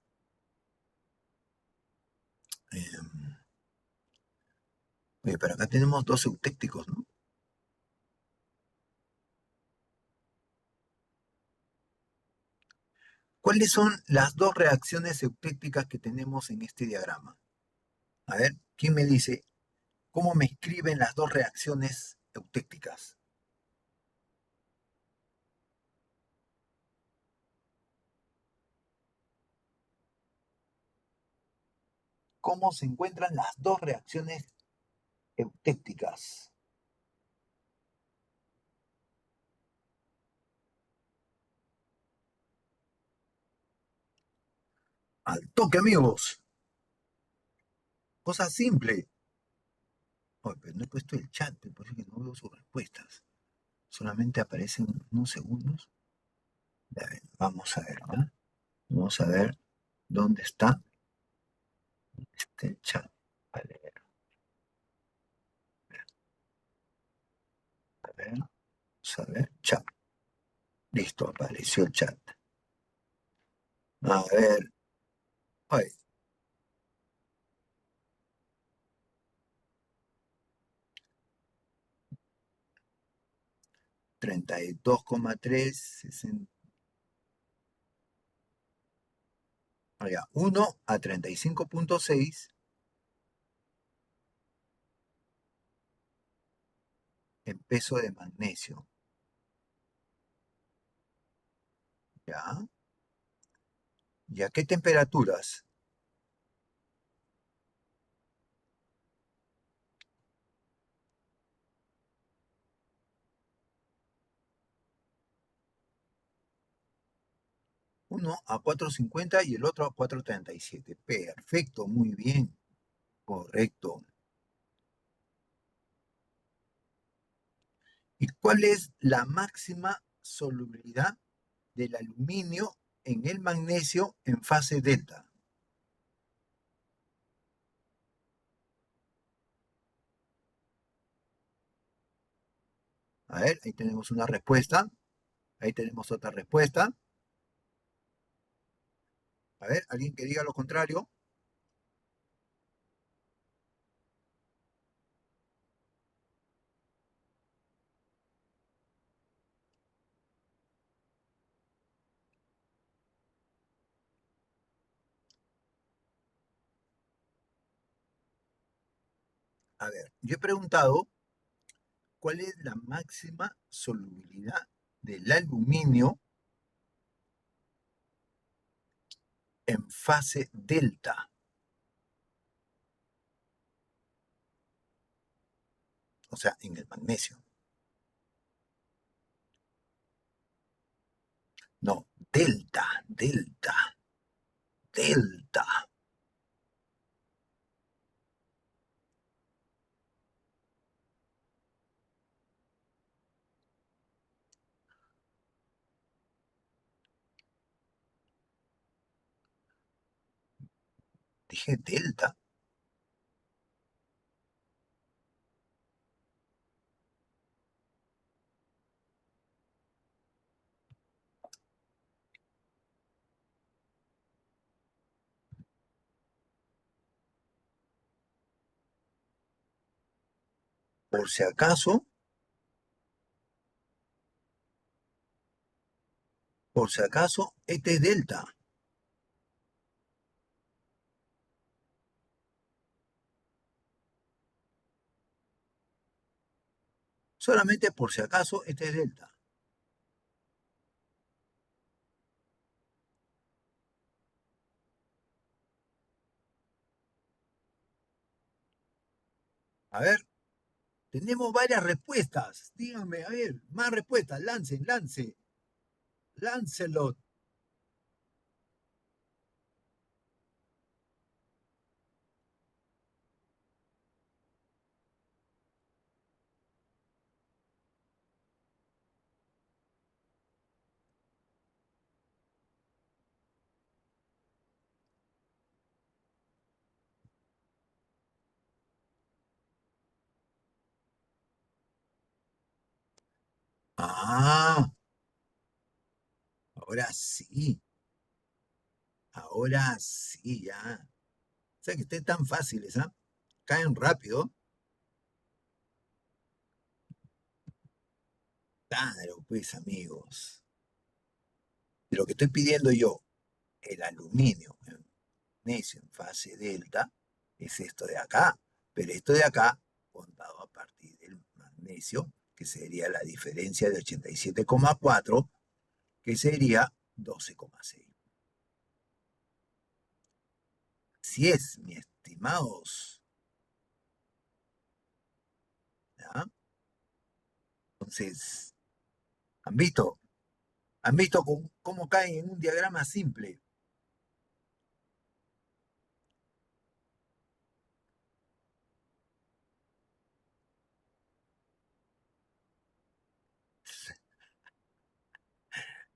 Oye, pero acá tenemos dos eutécticos, ¿no? ¿Cuáles son las dos reacciones eutécticas que tenemos en este diagrama? A ver, ¿quién me dice cómo me escriben las dos reacciones eutécticas? ¿Cómo se encuentran las dos reacciones eutécticas? Al toque, amigos. Cosa simple. Oye, pero no he puesto el chat, me parece que no veo sus respuestas. Solamente aparecen unos segundos. A ver, vamos a ver, ¿no? Vamos a ver dónde está este chat. Vale, vamos a ver, chat. Listo, apareció el chat. A ver, ay, 32,3, 60, 1 a 35,6 en peso de magnesio. ¿Ya? ¿Y a qué temperaturas? 1 a 4,50 y el otro a 4,37. Perfecto, muy bien. Correcto. ¿Y cuál es la máxima solubilidad del aluminio en el magnesio en fase delta? A ver, ahí tenemos una respuesta. Ahí tenemos otra respuesta. A ver, alguien que diga lo contrario. A ver, yo he preguntado cuál es la máxima solubilidad del aluminio en fase delta. O sea, en el magnesio. No, delta, delta, delta. Dije delta. Por si acaso, este es delta. Solamente por si acaso, este es delta. A ver, tenemos varias respuestas. Díganme, a ver, más respuestas. Lancen, lance. Lancelot. Ah, ahora sí. Ahora sí, ya. O sea que estén tan fáciles, ¿ah? Caen rápido. Claro, pues, amigos. Lo que estoy pidiendo yo, el aluminio en magnesio en fase delta, es esto de acá. Pero esto de acá, contado a partir del magnesio, que sería la diferencia de 87,4, que sería 12,6. Si es, mis estimados. ¿Ya? Entonces, ¿han visto? ¿Han visto cómo caen en un diagrama simple?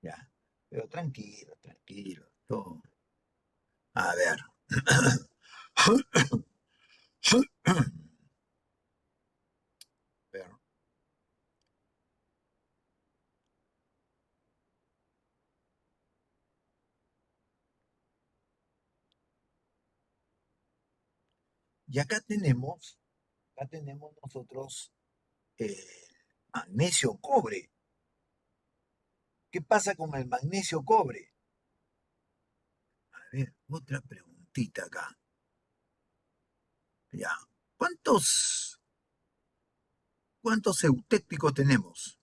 Ya. Pero tranquilo, tranquilo. Todo. A ver. Ver. Y acá tenemos nosotros el magnesio cobre. ¿Qué pasa con el magnesio cobre? A ver, otra preguntita acá. Ya. ¿Cuántos, cuántos eutécticos tenemos?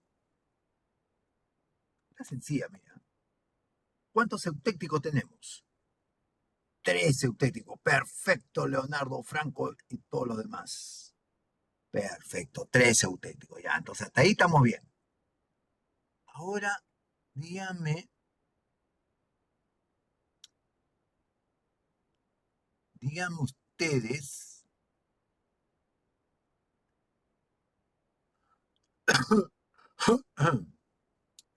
Está sencilla, mira. ¿Cuántos eutécticos tenemos? Tres eutécticos. Perfecto, Leonardo Franco y todos los demás. Perfecto, tres eutécticos. Ya, entonces hasta ahí estamos bien. Ahora, dígame, díganme ustedes,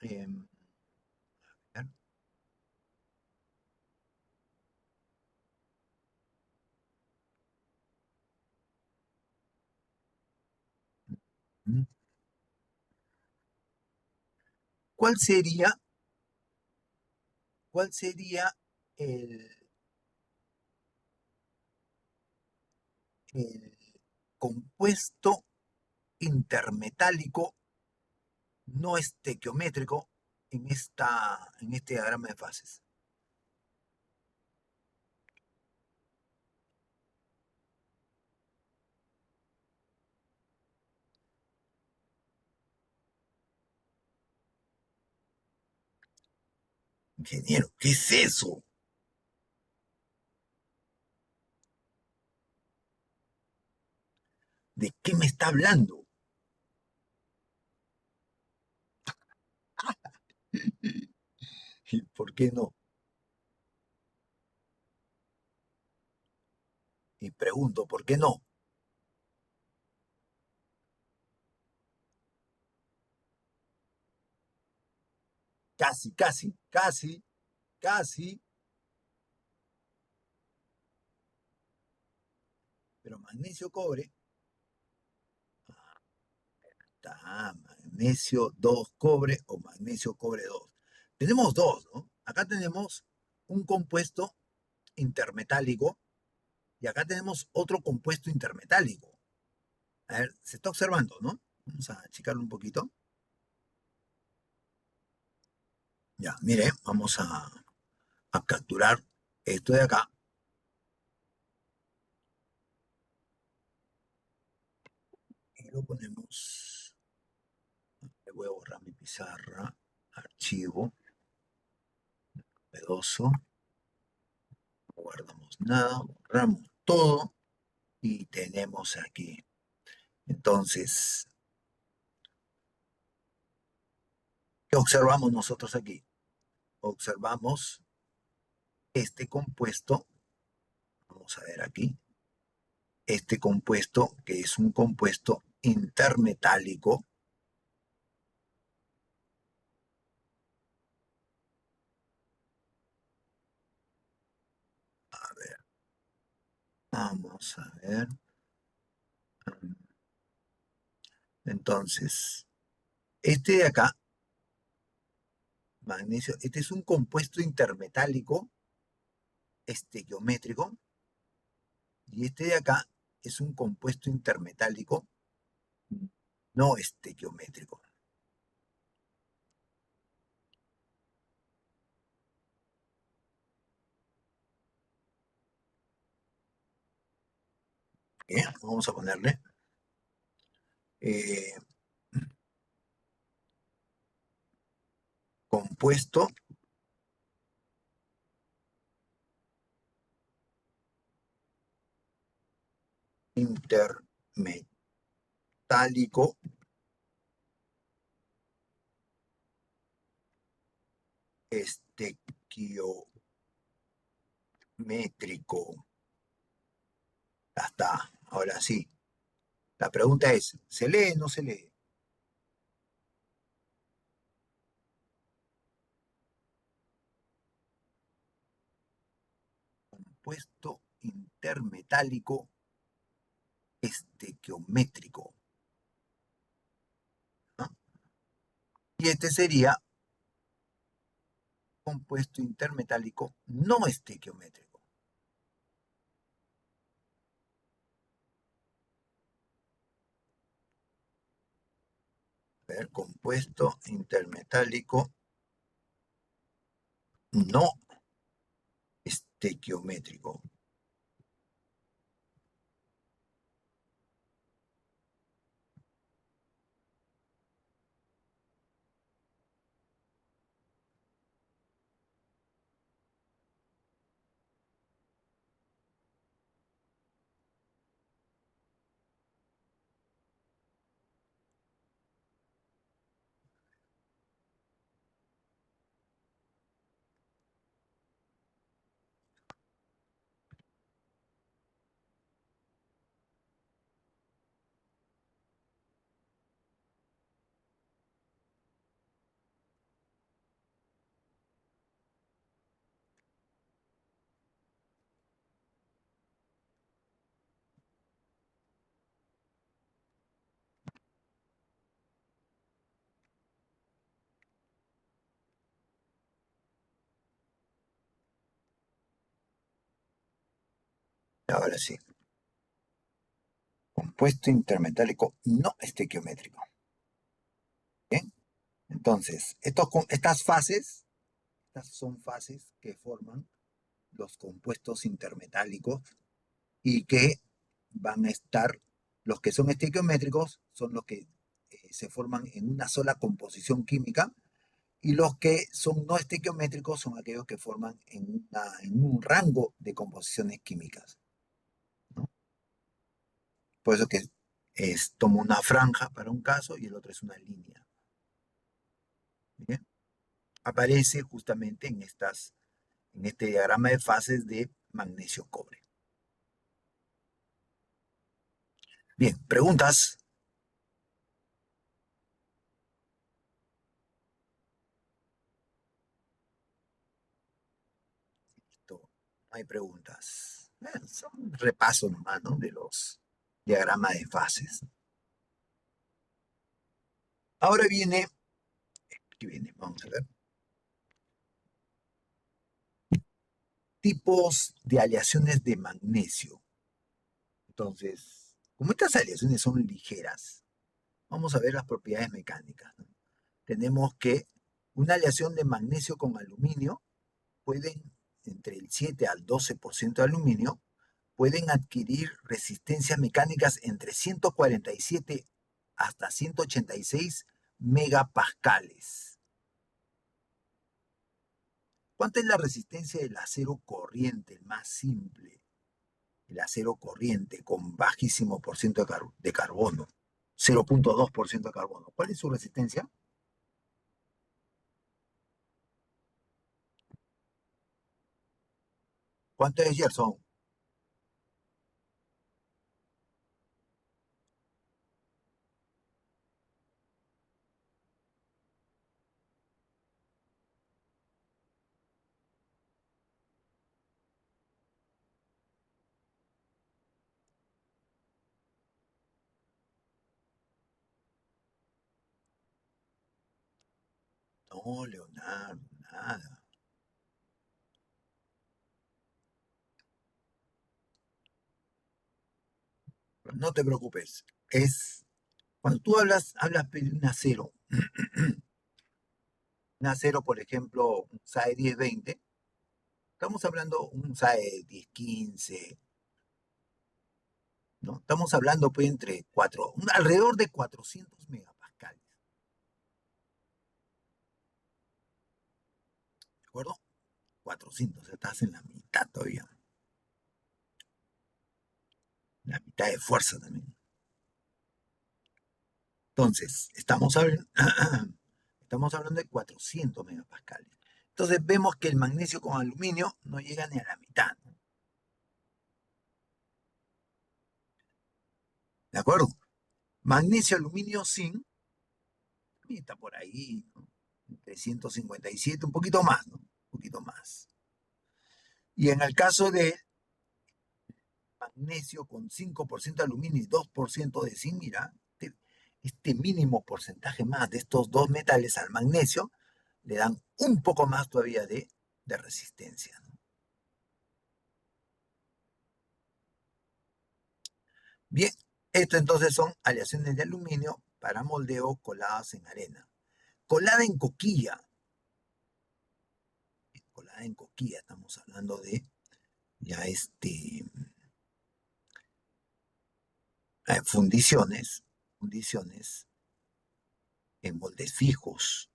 em, ¿Cuál sería, cuál sería el, el compuesto intermetálico no estequiométrico en este diagrama de fases? Ingeniero, ¿qué es eso? ¿De qué me está hablando? ¿Y por qué no? Y pregunto, ¿por qué no? Casi, casi, casi, casi, pero magnesio cobre, está, magnesio 2 cobre o magnesio cobre 2. Tenemos dos, ¿no? Acá tenemos un compuesto intermetálico y acá tenemos otro compuesto intermetálico. A ver, se está observando, ¿no? Vamos a achicarlo un poquito. Ya, mire, vamos a capturar esto de acá y lo ponemos. Le voy a borrar mi pizarra, archivo, pedoso, no guardamos nada, borramos todo y tenemos aquí. Entonces, ¿qué observamos nosotros aquí? Observamos este compuesto, vamos a ver aquí, este compuesto que es un compuesto intermetálico. A ver, vamos a ver. Entonces, este de acá, magnesio, este es un compuesto intermetálico estequiométrico y este de acá es un compuesto intermetálico no estequiométrico. Bien, vamos a ponerle eh, compuesto intermetálico estequiométrico. Ya está, ahora sí. La pregunta es, ¿se lee o no se lee? Compuesto intermetálico estequiométrico, ¿no? Y este sería compuesto intermetálico no estequiométrico. A ver, compuesto intermetálico no estequiométrico. Ahora sí, compuesto intermetálico no estequiométrico. ¿Bien? Entonces, estas son fases que forman los compuestos intermetálicos y que van a estar, los que son estequiométricos son los que se forman en una sola composición química y los que son no estequiométricos son aquellos que forman en un rango de composiciones químicas, ¿no? Por eso que tomo una franja para un caso y el otro es una línea. ¿Bien? Aparece justamente en este diagrama de fases de magnesio-cobre. Bien, preguntas. No hay preguntas. Son repaso nomás, ¿no? De los diagramas de fases. Ahora viene, ¿qué viene? Vamos a ver. Tipos de aleaciones de magnesio. Entonces, como estas aleaciones son ligeras, vamos a ver las propiedades mecánicas, ¿no? Tenemos que una aleación de magnesio con aluminio pueden, entre el 7 al 12% de aluminio, pueden adquirir resistencias mecánicas entre 147 hasta 186 megapascales. ¿Cuánta es la resistencia del acero corriente, el más simple? El acero corriente con bajísimo por ciento de carbono, 0,2% de carbono. ¿Cuál es su resistencia? ¿Cuánto es, Gerson? No, Leonardo, nada. No te preocupes. Cuando tú hablas de un acero, un acero, por ejemplo, un SAE 1020, estamos hablando un SAE 1015, ¿no? Estamos hablando pues entre alrededor de 400 megapascales, ¿de acuerdo? 400, estás en la mitad todavía, la mitad de fuerza también. Entonces, estamos hablando de 400 megapascales. Entonces vemos que el magnesio con aluminio no llega ni a la mitad, ¿no? ¿De acuerdo? Magnesio, aluminio, zinc, y está por ahí, ¿no? 357, un poquito más, ¿no? Un poquito más. Y en el caso de magnesio con 5% de aluminio y 2% de zinc, mira, este mínimo porcentaje más de estos dos metales al magnesio le dan un poco más todavía de resistencia, ¿no? Bien, esto entonces son aleaciones de aluminio para moldeo coladas en arena. Colada en coquilla. Colada en coquilla, estamos hablando de ya fundiciones en moldes fijos.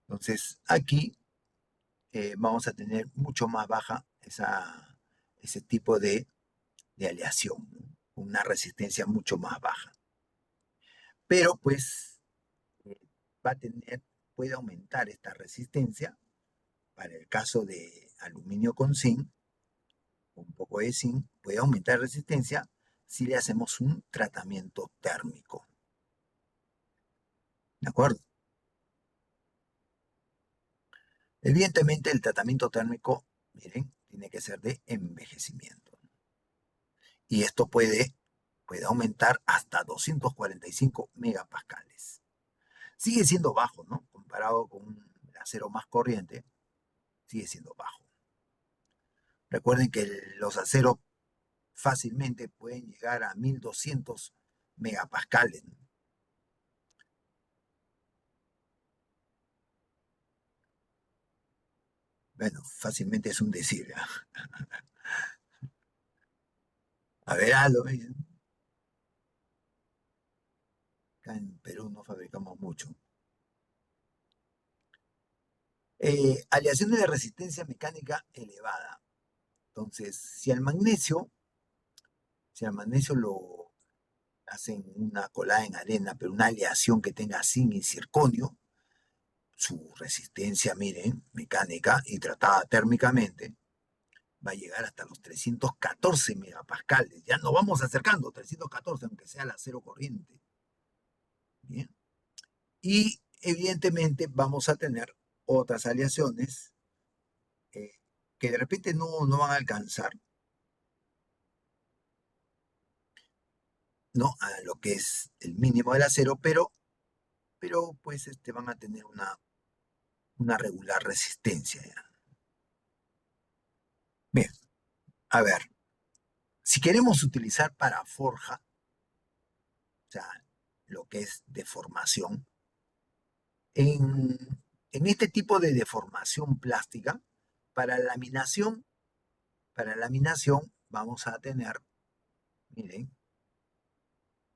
Entonces, aquí vamos a tener mucho más baja ese tipo de aleación, ¿no? Una resistencia mucho más baja. Pero pues eh, va a tener, puede aumentar esta resistencia para el caso de aluminio con zinc, un poco de zinc, puede aumentar resistencia si le hacemos un tratamiento térmico. ¿De acuerdo? Evidentemente el tratamiento térmico, miren, tiene que ser de envejecimiento. Y esto puede aumentar hasta 245 megapascales. Sigue siendo bajo, ¿no? Comparado con un acero más corriente, sigue siendo bajo. Recuerden que los aceros fácilmente pueden llegar a 1200 megapascales, ¿no? Bueno, fácilmente es un decir, ¿ya? A ver, lo ven. Acá en Perú no fabricamos mucho. Aleaciones de resistencia mecánica elevada. Entonces, si al magnesio lo hacen una colada en arena, pero una aleación que tenga zinc y circonio, su resistencia, miren, mecánica y tratada térmicamente, va a llegar hasta los 314 megapascales. Ya nos vamos acercando, 314, aunque sea la cero corriente. Bien. Y evidentemente vamos a tener otras aleaciones eh, que de repente no van a alcanzar, ¿no? A lo que es el mínimo del acero, pero pues van a tener una regular resistencia, ¿ya? Bien, a ver, si queremos utilizar para forja, o sea, lo que es deformación, en, en este tipo de deformación plástica, para laminación, para laminación vamos a tener, miren,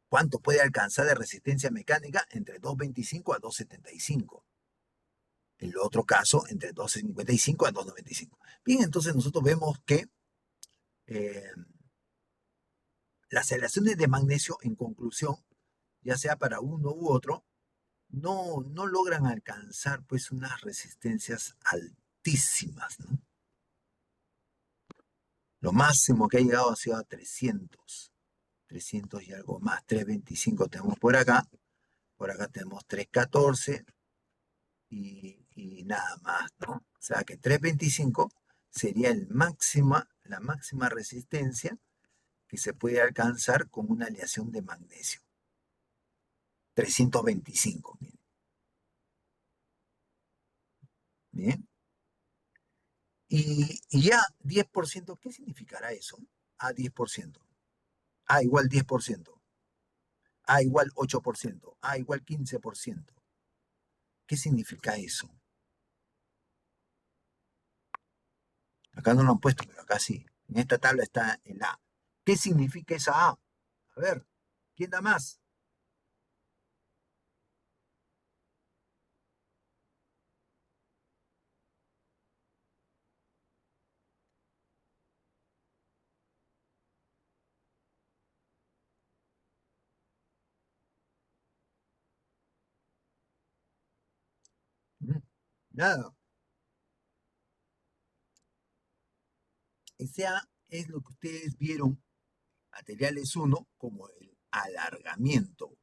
¿cuánto puede alcanzar de resistencia mecánica? Entre 225 a 275. En el otro caso, entre 255 a 295. Bien, entonces nosotros vemos que eh, las aleaciones de magnesio, en conclusión, ya sea para uno u otro, no logran alcanzar pues unas resistencias altísimas, ¿no? Lo máximo que ha llegado ha sido a 300 y algo más. 325 tenemos por acá tenemos 314 y nada más, ¿no? O sea que 325 sería la máxima resistencia que se puede alcanzar con una aleación de magnesio. 325, miren. Bien. Y ya 10%, ¿qué significará eso? A 10%. A igual 10%. A igual 8%. A igual 15%. ¿Qué significa eso? Acá no lo han puesto, pero acá sí. En esta tabla está el A. ¿Qué significa esa A? A ver, ¿quién da más? Nada. Ese A es lo que ustedes vieron, materiales uno como el alargamiento.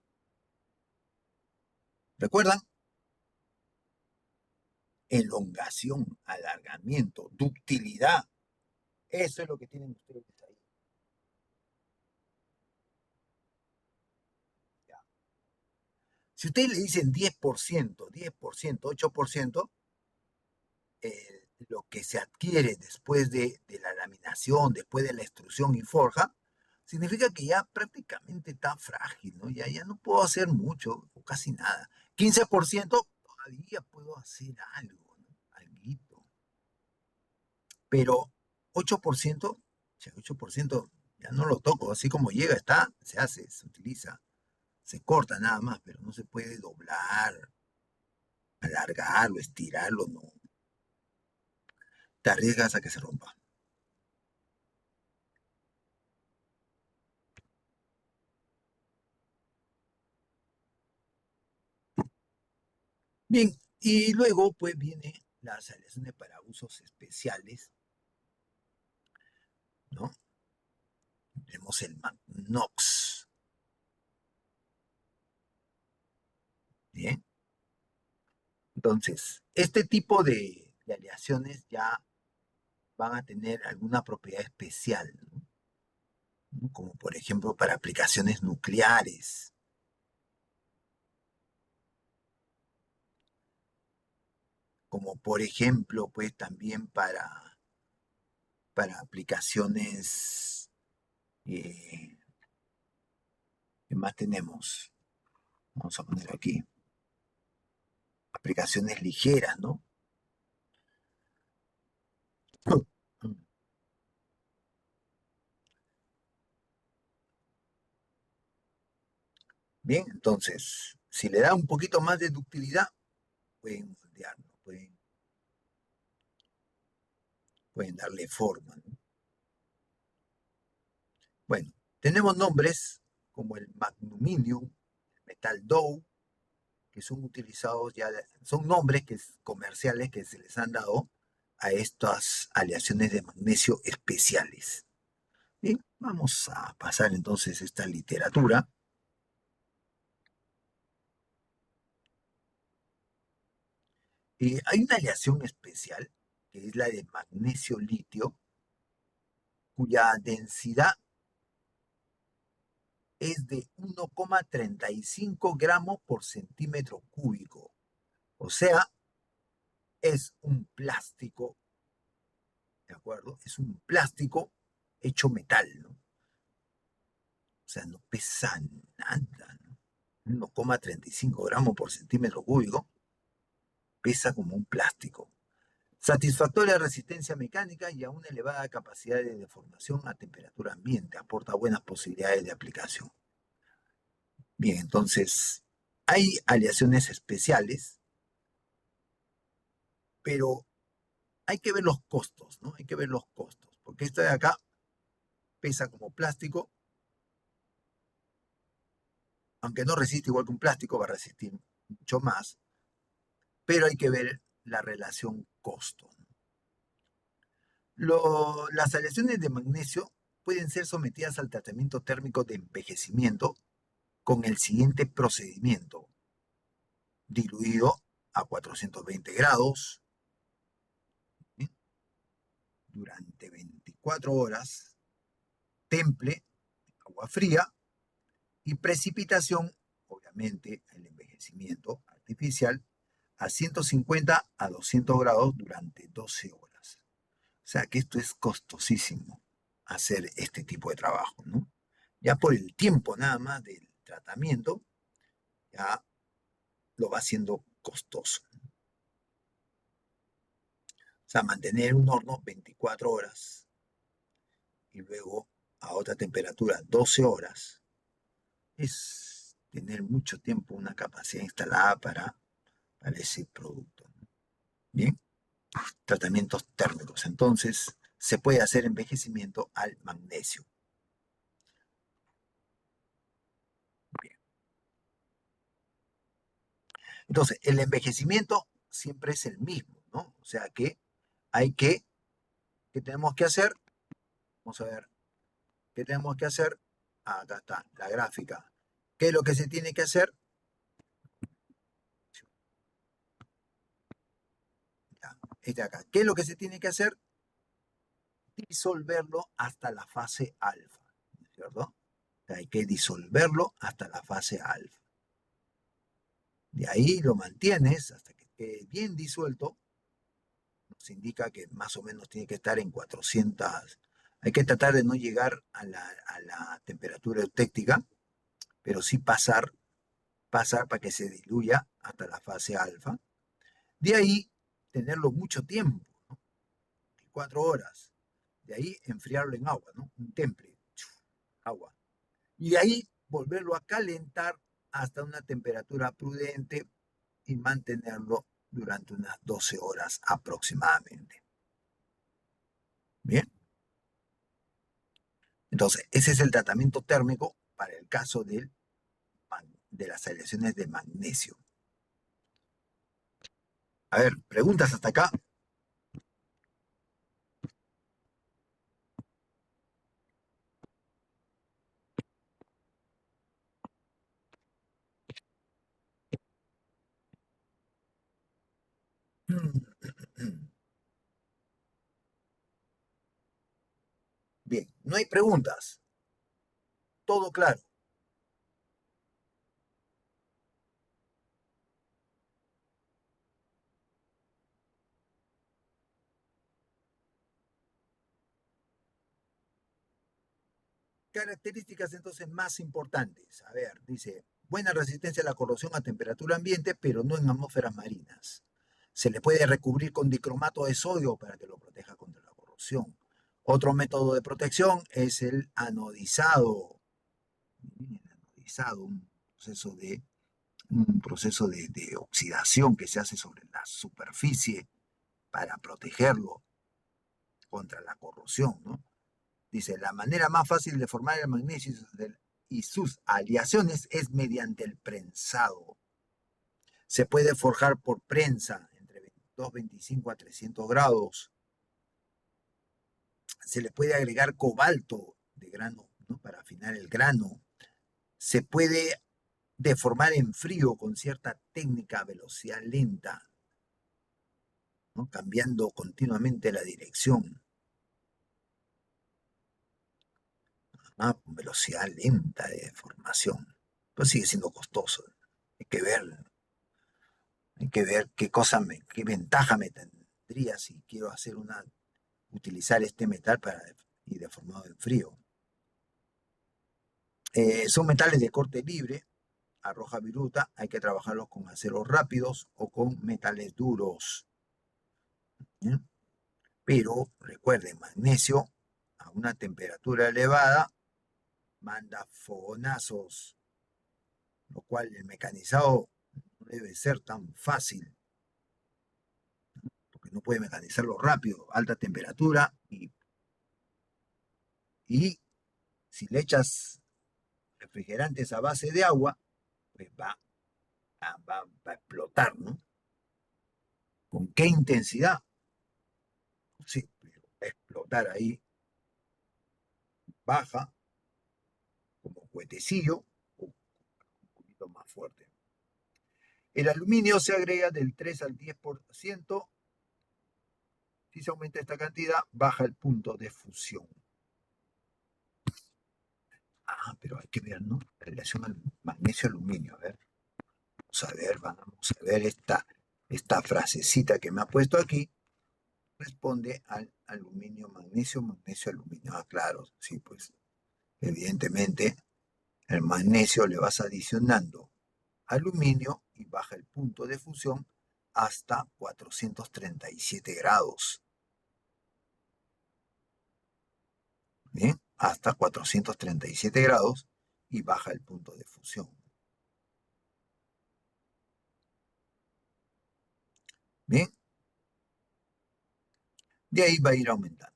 ¿Recuerdan? Elongación, alargamiento, ductilidad. Eso es lo que tienen ustedes ahí. Ya. Si ustedes le dicen 10%, 8%, lo que se adquiere después de la laminación, después de la extrusión y forja, significa que ya prácticamente está frágil, ¿no? Ya no puedo hacer mucho o casi nada. 15% todavía puedo hacer algo, ¿no? Alguito. Pero 8%, ya 8% ya no lo toco, así como llega, está, se hace, se utiliza, se corta nada más, pero no se puede doblar, alargarlo, estirarlo, no. Te arriesgas a que se rompa. Bien, y luego pues viene las aleaciones para usos especiales, ¿no? Tenemos el MagNox, ¿bien? Entonces, este tipo de aleaciones ya van a tener alguna propiedad especial, ¿no? Como por ejemplo para aplicaciones nucleares, como por ejemplo pues también para aplicaciones, ¿qué más tenemos? Vamos a poner aquí, aplicaciones ligeras, ¿no? Bien, entonces, si le da un poquito más de ductilidad, pueden moldearlo, pueden darle forma, ¿no? Bueno, tenemos nombres como el magnuminium, metal dow, que son utilizados ya, son nombres comerciales que se les han dado a estas aleaciones de magnesio especiales. Bien, vamos a pasar entonces esta literatura. Hay una aleación especial, que es la de magnesio litio, cuya densidad es de 1,35 gramos por centímetro cúbico. O sea, es un plástico, ¿de acuerdo? Es un plástico hecho metal, ¿no? O sea, no pesa nada, ¿no? 1,35 gramos por centímetro cúbico, pesa como un plástico. Satisfactoria resistencia mecánica y a una elevada capacidad de deformación a temperatura ambiente. Aporta buenas posibilidades de aplicación. Bien, entonces, hay aleaciones especiales, pero hay que ver los costos, ¿no? Hay que ver los costos, porque esta de acá pesa como plástico, aunque no resiste igual que un plástico, va a resistir mucho más, pero hay que ver la relación costo. Las aleaciones de magnesio pueden ser sometidas al tratamiento térmico de envejecimiento con el siguiente procedimiento: diluido a 420 grados, ¿sí?, durante 24 horas, temple, agua fría, y precipitación, obviamente el envejecimiento artificial, a 150 a 200 grados durante 12 horas. O sea que esto es costosísimo, hacer este tipo de trabajo, ¿no? Ya por el tiempo nada más del tratamiento, ya lo va haciendo costoso. O sea, mantener un horno 24 horas y luego a otra temperatura 12 horas es tener mucho tiempo, una capacidad instalada para ese producto. Bien, tratamientos térmicos. Entonces, se puede hacer envejecimiento al magnesio. Bien. Entonces, el envejecimiento siempre es el mismo, ¿no? O sea que hay que, ¿qué tenemos que hacer? Vamos a ver, ¿qué tenemos que hacer? Acá está, la gráfica. ¿Qué es lo que se tiene que hacer? Ya, este acá. ¿Qué es lo que se tiene que hacer? Disolverlo hasta la fase alfa, ¿cierto? O sea, hay que disolverlo hasta la fase alfa. De ahí lo mantienes hasta que quede bien disuelto. Nos indica que más o menos tiene que estar en 400. Hay que tratar de no llegar a la temperatura eutectica, pero sí pasar para que se diluya hasta la fase alfa. De ahí, tenerlo mucho tiempo, ¿no? 4 horas. De ahí, enfriarlo en agua, ¿no? Un temple, agua. Y de ahí, volverlo a calentar hasta una temperatura prudente y mantenerlo durante unas 12 horas aproximadamente. Bien. Entonces, ese es el tratamiento térmico para el caso de las aleaciones de magnesio. A ver, preguntas hasta acá. Bien, no hay preguntas. Todo claro. características entonces más importantes. A ver, dice, buena resistencia a la corrosión a temperatura ambiente, pero no en atmósferas marinas. Se le puede recubrir con dicromato de sodio para que lo proteja contra la corrosión. Otro método de protección es el anodizado. El anodizado, un proceso de oxidación que se hace sobre la superficie para protegerlo contra la corrosión, ¿no? Dice, la manera más fácil de formar el magnesio y sus aleaciones es mediante el prensado. Se puede forjar por prensa entre 225 a 300 grados. Se le puede agregar cobalto de grano, ¿no? Para afinar el grano. Se puede deformar en frío con cierta técnica a velocidad lenta, ¿no? Cambiando continuamente la dirección. Con velocidad lenta de deformación. Pues sigue siendo costoso. Hay que ver qué ventaja me tendría si quiero utilizar este metal y deformado en frío. Son metales de corte libre, arroja viruta, hay que trabajarlos con aceros rápidos o con metales duros. ¿Eh? Pero recuerden, magnesio a una temperatura elevada manda fogonazos, lo cual el mecanizado no debe ser tan fácil, porque no puede mecanizarlo rápido, alta temperatura, y si le echas refrigerantes a base de agua, pues va a explotar, ¿no? ¿Con qué intensidad? Sí, pero va a explotar ahí, baja, como cuetecillo, o un poquito más fuerte. El aluminio se agrega del 3 al 10%. Si se aumenta esta cantidad, baja el punto de fusión. Pero hay que ver, ¿no? La relación al magnesio-aluminio. A ver, vamos a ver esta frasecita que me ha puesto aquí. Responde al aluminio, magnesio, magnesio, aluminio. Claro, sí, pues evidentemente el magnesio le vas adicionando aluminio y baja el punto de fusión hasta 437 grados. ¿Bien? Hasta 437 grados y baja el punto de fusión. Bien, de ahí va a ir aumentando.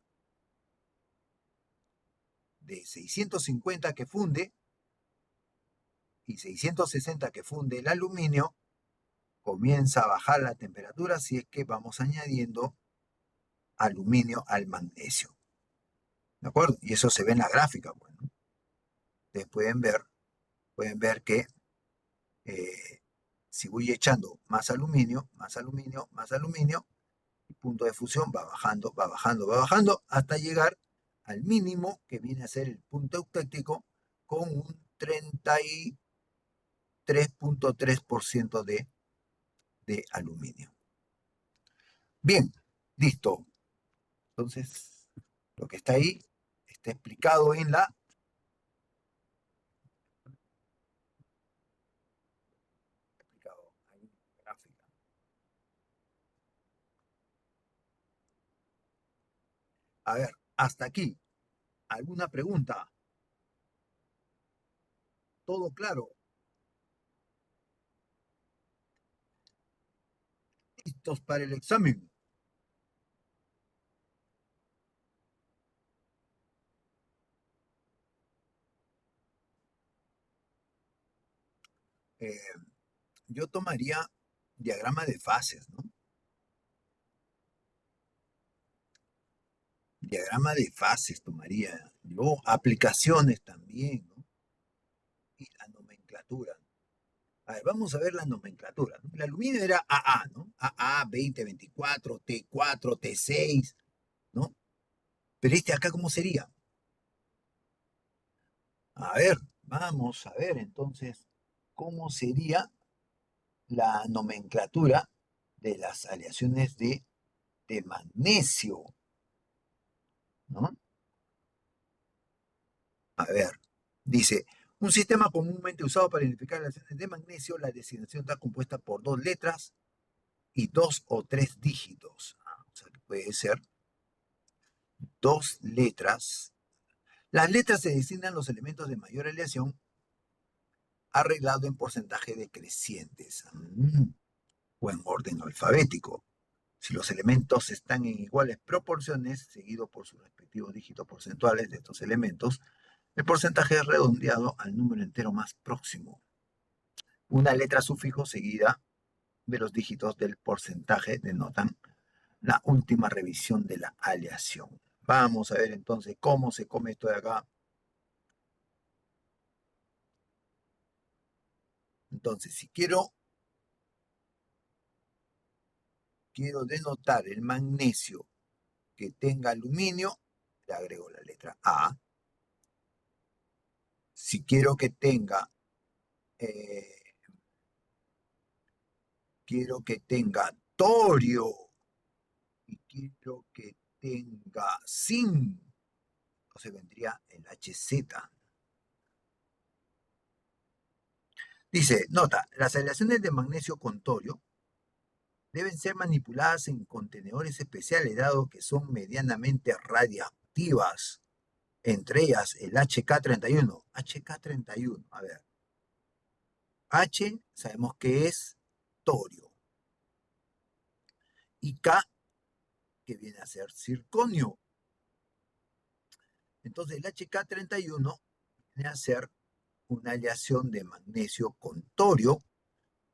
De 650 que funde y 660 que funde el aluminio, comienza a bajar la temperatura si es que vamos añadiendo aluminio al magnesio. ¿De acuerdo? Y eso se ve en la gráfica. Bueno, ustedes pueden ver que si voy echando más aluminio, más aluminio, más aluminio, el punto de fusión va bajando, va bajando, va bajando, hasta llegar al mínimo, que viene a ser el punto eutéctico, con un 33.3% de aluminio. Bien, listo. Entonces, lo que está ahí está explicado en la gráfica. A ver, hasta aquí. ¿Alguna pregunta? ¿Todo claro? ¿Listos para el examen? Eh, yo tomaría diagrama de fases, ¿no? Diagrama de fases tomaría. Luego, aplicaciones también, ¿no? Y la nomenclatura. A ver, vamos a ver la nomenclatura, ¿no? El aluminio era AA, ¿no? AA 2024, T4, T6, ¿no? Pero este acá, ¿cómo sería? A ver, vamos a ver entonces cómo sería la nomenclatura de las aleaciones de magnesio, ¿no? A ver, dice, un sistema comúnmente usado para identificar relaciones de magnesio, la designación está compuesta por dos letras y dos o tres dígitos. O sea, que puede ser dos letras. Las letras se designan los elementos de mayor aleación arreglado en porcentaje decrecientes o en orden alfabético. Si los elementos están en iguales proporciones, seguido por sus respectivos dígitos porcentuales de estos elementos, el porcentaje es redondeado al número entero más próximo. Una letra sufijo seguida de los dígitos del porcentaje denotan la última revisión de la aleación. Vamos a ver entonces cómo se come esto de acá. Entonces, si quiero denotar el magnesio que tenga aluminio, le agrego la letra A. Si quiero que tenga, eh, torio y quiero que tenga zinc, entonces vendría el HZ. Dice, nota, las aleaciones de magnesio con torio deben ser manipuladas en contenedores especiales, dado que son medianamente radiactivas, entre ellas el HK31. HK31, a ver, H sabemos que es torio y K que viene a ser circonio. Entonces el HK31 viene a ser una aleación de magnesio con torio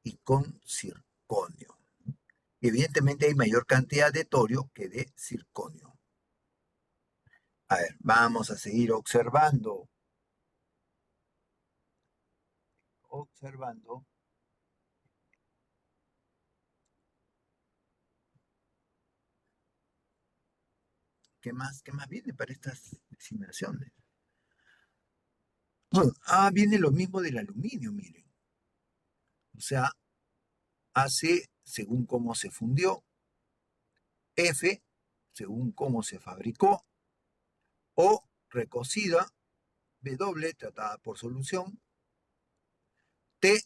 y con circonio. Evidentemente hay mayor cantidad de torio que de circonio. A ver, vamos a seguir observando. Observando. Qué más viene para estas designaciones? Bueno, viene lo mismo del aluminio, miren. O sea, AC según cómo se fundió, F según cómo se fabricó, O recocida, W tratada por solución, T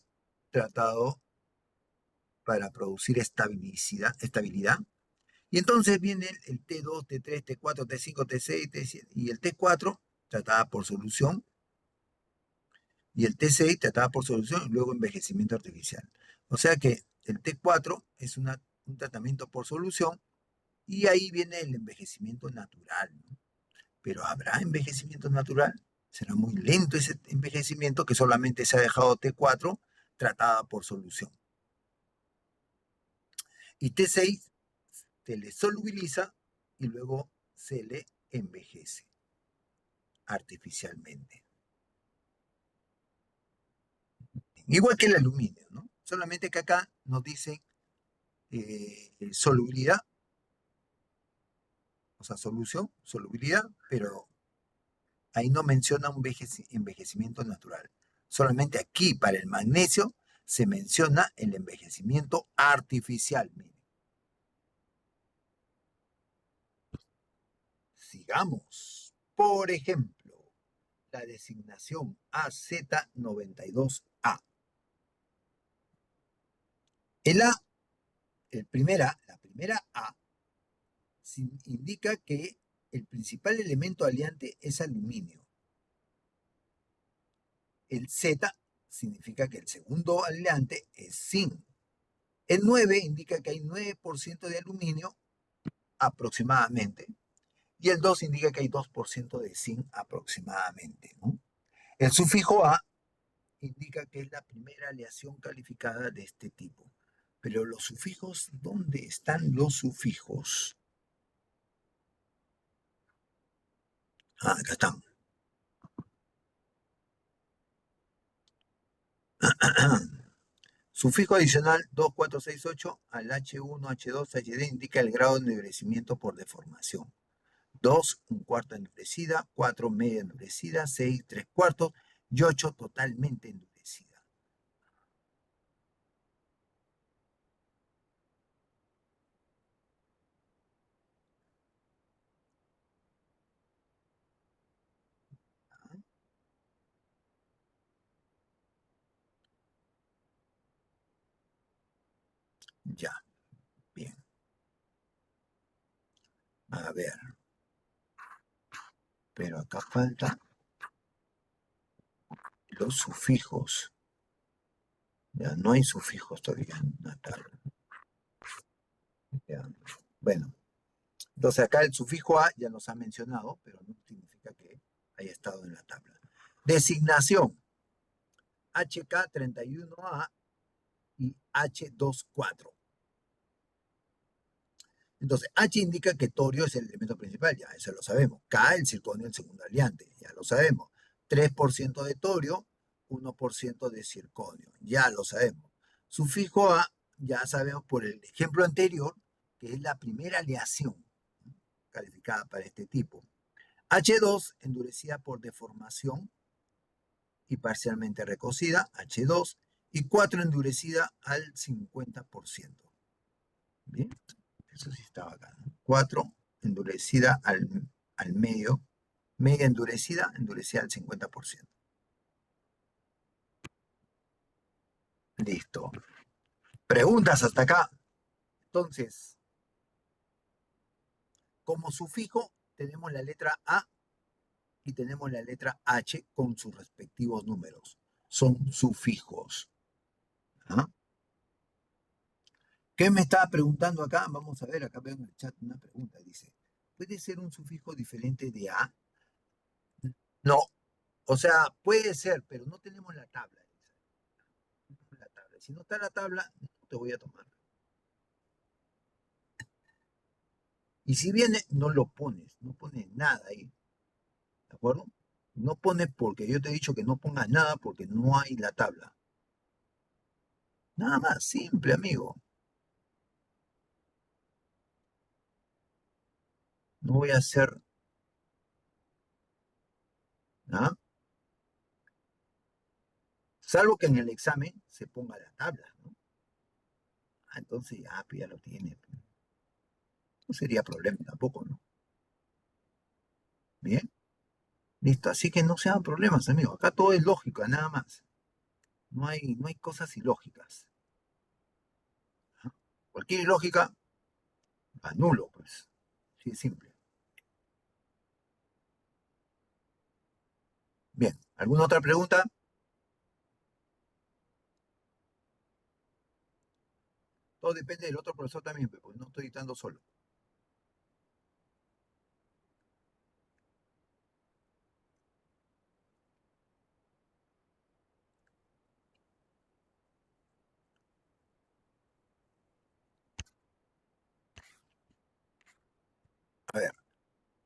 tratado para producir estabilidad. Y entonces viene el T2, T3, T4, T5, T6, T7 y el T4 tratada por solución y el T6 tratada por solución y luego envejecimiento artificial. O sea que el T4 es un tratamiento por solución y ahí viene el envejecimiento natural, ¿no? Pero ¿habrá envejecimiento natural? Será muy lento ese envejecimiento que solamente se ha dejado T4 tratada por solución. Y T6 se le solubiliza y luego se le envejece artificialmente. Igual que el aluminio, ¿no? Solamente que acá nos dice solubilidad, o sea, solución, solubilidad, pero ahí no menciona un envejecimiento natural. Solamente aquí, para el magnesio, se menciona el envejecimiento artificial. Miren. Sigamos. Por ejemplo, la designación AZ92A. El A, la primera A, indica que el principal elemento aliante es aluminio. El Z significa que el segundo aliante es zinc. El 9 indica que hay 9% de aluminio aproximadamente. Y el 2 indica que hay 2% de zinc aproximadamente, ¿no? El sufijo A indica que es la primera aleación calificada de este tipo. Pero los sufijos, ¿dónde están los sufijos? Acá están. Sufijo adicional 2468 al H1, H2, HD indica el grado de endurecimiento por deformación. 2, un cuarto endurecida, 4, media endurecida, 6, 3 cuartos y 8, totalmente endurecida. Ya, bien. A ver, pero acá falta los sufijos. Ya, no hay sufijos todavía en la tabla. Ya. Bueno, entonces acá el sufijo a ya nos ha mencionado, pero no significa que haya estado en la tabla. Designación. HK31A y H24. Entonces, H indica que torio es el elemento principal, ya eso lo sabemos. K, el circonio, el segundo aliante, ya lo sabemos. 3% de torio, 1% de circonio, ya lo sabemos. Sufijo A, ya sabemos por el ejemplo anterior, que es la primera aleación calificada para este tipo. H2, endurecida por deformación y parcialmente recocida, H2, y 4 endurecida al 50%. Bien, eso sí estaba acá, ¿no? 4 endurecida al medio, media endurecida, endurecida al 50%. Listo. Preguntas hasta acá. Entonces, como sufijo tenemos la letra A y tenemos la letra H con sus respectivos números. Son sufijos. ¿Ah? ¿Qué me estaba preguntando acá? Vamos a ver, acá veo en el chat una pregunta. Dice, ¿puede ser un sufijo diferente de A? No, o sea, puede ser, pero no tenemos la tabla. La tabla. Si no está la tabla, no te voy a tomar. Y si viene, no lo pones, no pones nada ahí, ¿de acuerdo? No pones porque yo te he dicho que no pongas nada porque no hay la tabla. Nada más, simple, amigo. No voy a hacer, ¿ah? Salvo que en el examen se ponga la tabla, ¿no? Ah, entonces ya, pues ya lo tiene. No sería problema tampoco, ¿no? Bien, listo. Así que no sean problemas, amigo. Acá todo es lógica, nada más. No hay cosas ilógicas. ¿Ah? Cualquier ilógica, anulo, pues. Sí, es simple. Bien, ¿alguna otra pregunta? Todo depende del otro profesor también, pues no estoy editando solo. A ver,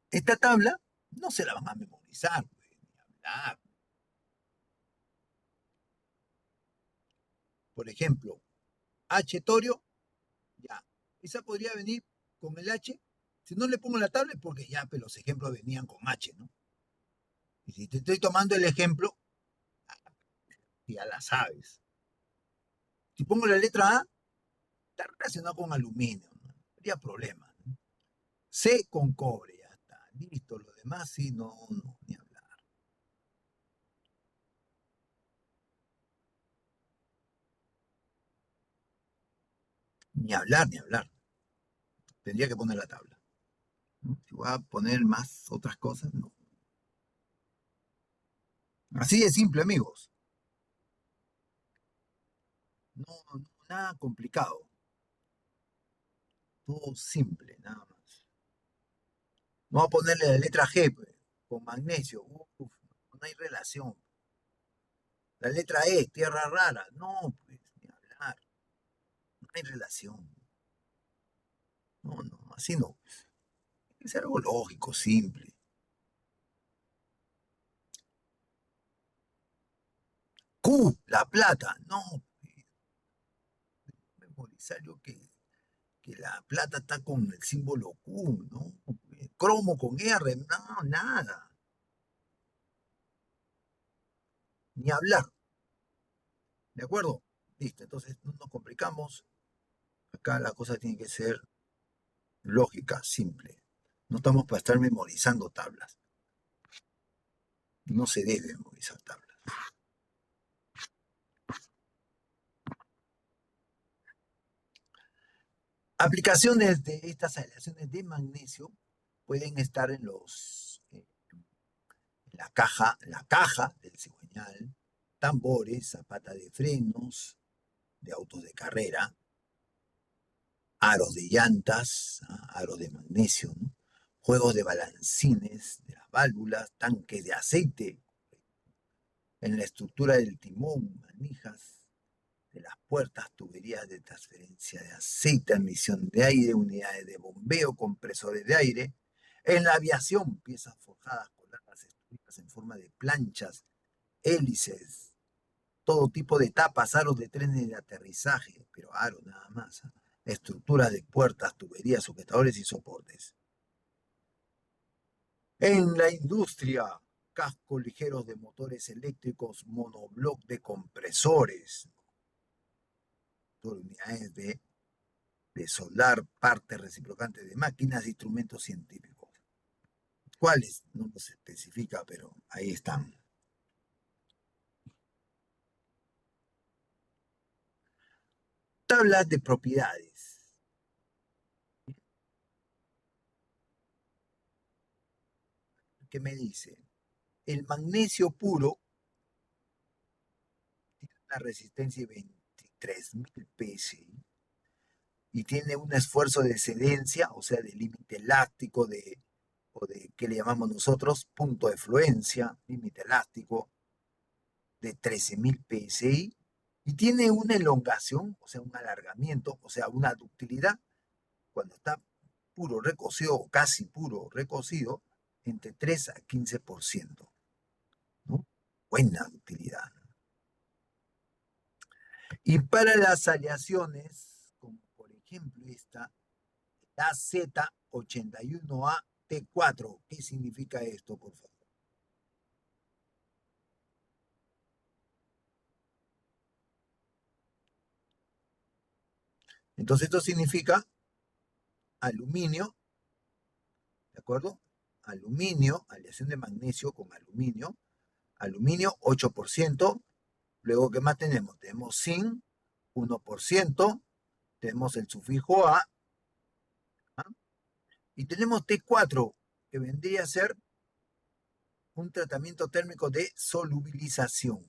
esta tabla no se la van a memorizar, pues, ni hablar. Por ejemplo, H torio, ya. Esa podría venir con el H. Si no le pongo la tabla es porque ya, pues los ejemplos venían con H, ¿no? Y si te estoy tomando el ejemplo, ya la sabes. Si pongo la letra A, está relacionado con aluminio, ¿no? No habría problema, ¿no? C con cobre, ya está. Listo, lo demás sí, no, no, ni hablar. Ni hablar, ni hablar. Tendría que poner la tabla, ¿no? Si voy a poner más otras cosas, no. Así de simple, amigos. No, no, nada complicado. Todo simple, nada más. Vamos a ponerle la letra G, pues, con magnesio. Uf, no hay relación. La letra E, tierra rara. No, pues, ni hablar. No hay relación. No, no, así no. Es algo lógico, simple. Q, la plata. No, pues, memorizar yo que la plata está con el símbolo Q, ¿no? Cromo con R, no, nada. Ni hablar. ¿De acuerdo? Listo, entonces no nos complicamos. Acá la cosa tiene que ser lógica, simple. No estamos para estar memorizando tablas. No se debe memorizar tablas. Aplicaciones de estas aleaciones de magnesio pueden estar la caja del cigüeñal, tambores, zapata de frenos, de autos de carrera, aros de llantas, aros de magnesio, ¿no? Juegos de balancines, de las válvulas, tanques de aceite, en la estructura del timón, manijas de las puertas, tuberías de transferencia de aceite, admisión de aire, unidades de bombeo, compresores de aire. En la aviación, piezas forjadas con largas estructuras en forma de planchas, hélices, todo tipo de tapas, aros de trenes de aterrizaje, pero aros nada más. Estructuras de puertas, tuberías, sujetadores y soportes. En la industria, cascos ligeros de motores eléctricos, monobloc de compresores, unidades de soldar, partes reciprocantes de máquinas, instrumentos científicos. ¿Cuáles? No se especifica, pero ahí están. Tablas de propiedades. ¿Qué me dice? El magnesio puro tiene una resistencia de 23.000 PSI y tiene un esfuerzo de excedencia, o sea, de límite elástico, o de, ¿qué le llamamos nosotros? Punto de fluencia, límite elástico, de 13.000 PSI, y tiene una elongación, o sea, un alargamiento, o sea, una ductilidad, cuando está puro recocido o casi puro recocido, entre 3 a 15%, ¿no? Buena ductilidad. Y para las aleaciones, como por ejemplo esta, la Z81AT4, ¿qué significa esto, por favor? Entonces esto significa aluminio, ¿de acuerdo? Aluminio, aleación de magnesio con aluminio 8%, luego ¿qué más tenemos? Tenemos zinc 1%, tenemos el sufijo A, ¿ah? Y tenemos T4, que vendría a ser un tratamiento térmico de solubilización.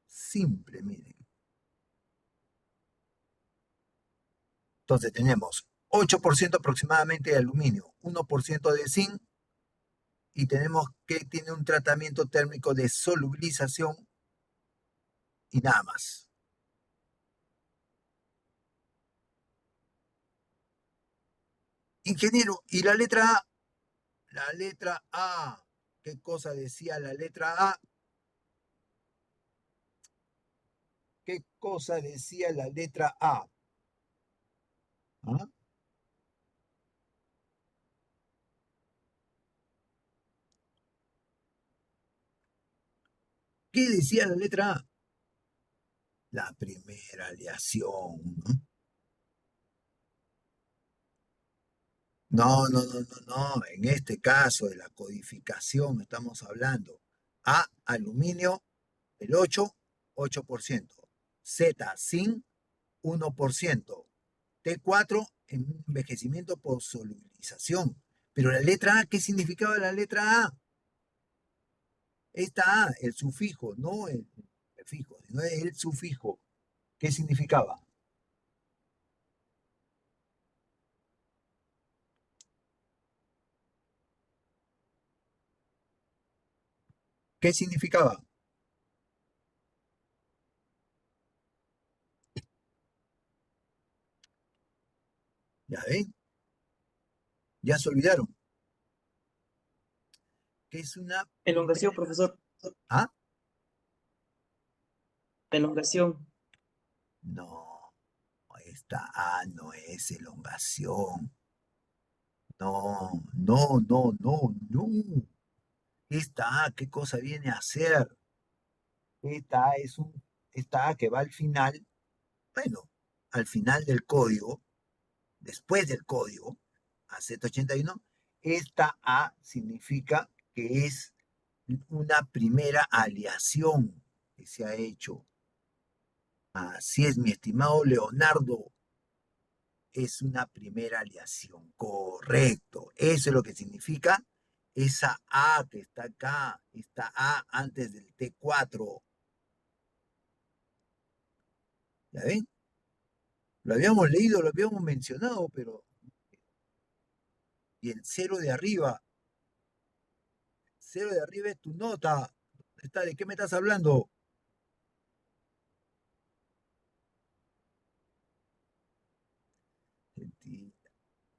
Simple, miren. Entonces tenemos 8% aproximadamente de aluminio, 1% de zinc, y tenemos que tiene un tratamiento térmico de solubilización y nada más. Ingeniero, ¿y la letra A? La letra A. ¿Qué cosa decía la letra A? ¿Qué cosa decía la letra A? ¿Ah? ¿Qué decía la letra A? La primera aleación, ¿no? No, no, no, no, no. En este caso de la codificación estamos hablando. A, aluminio, el 8%. Z, zinc, 1%. T4, envejecimiento por solubilización. Pero la letra A, ¿qué significaba la letra A? Esta A, el sufijo, no el prefijo, sino el sufijo. ¿Qué significaba? ¿Qué significaba? Ya ven, ya se olvidaron. ¿Qué es una
Elongación,
primera?
profesor.
¿Ah?
Elongación.
No, esta A no es elongación. No, no, no, no, no. Esta A, ¿qué cosa viene a hacer? Esta A esta A que va al final, bueno, al final del código, después del código, a Z81, esta A significa que es una primera aleación que se ha hecho. Así es, mi estimado Leonardo. es una primera aleación. Correcto. Eso es lo que significa esa A que está acá, esta A antes del T4. ¿Ya ven? Lo habíamos leído, lo habíamos mencionado, pero... Y el cero de arriba es tu nota. ¿De qué me estás hablando?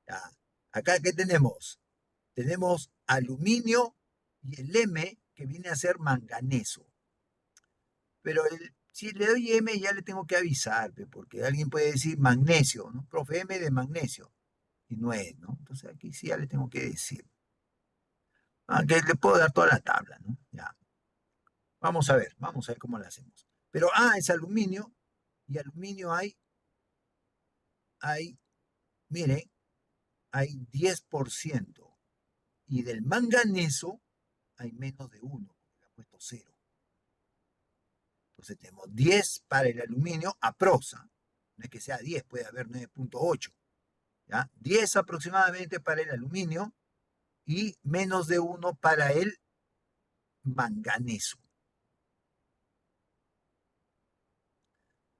Ya. Acá, ¿qué tenemos? Tenemos aluminio y el M que viene a ser manganeso. Pero si le doy M ya le tengo que avisar, porque alguien puede decir magnesio, ¿no? Profe, M de magnesio. Y no es, ¿no? Entonces aquí sí ya le tengo que decir. Aunque le puedo dar toda la tabla, ¿no? Ya. Vamos a ver cómo lo hacemos. Pero A es aluminio, y aluminio hay, miren, hay 10%. Y del manganeso hay menos de uno, porque le ha puesto cero. Entonces tenemos 10 para el aluminio a prosa. No es que sea 10, puede haber 9,8. ¿Ya? 10 aproximadamente para el aluminio y menos de uno para el manganeso.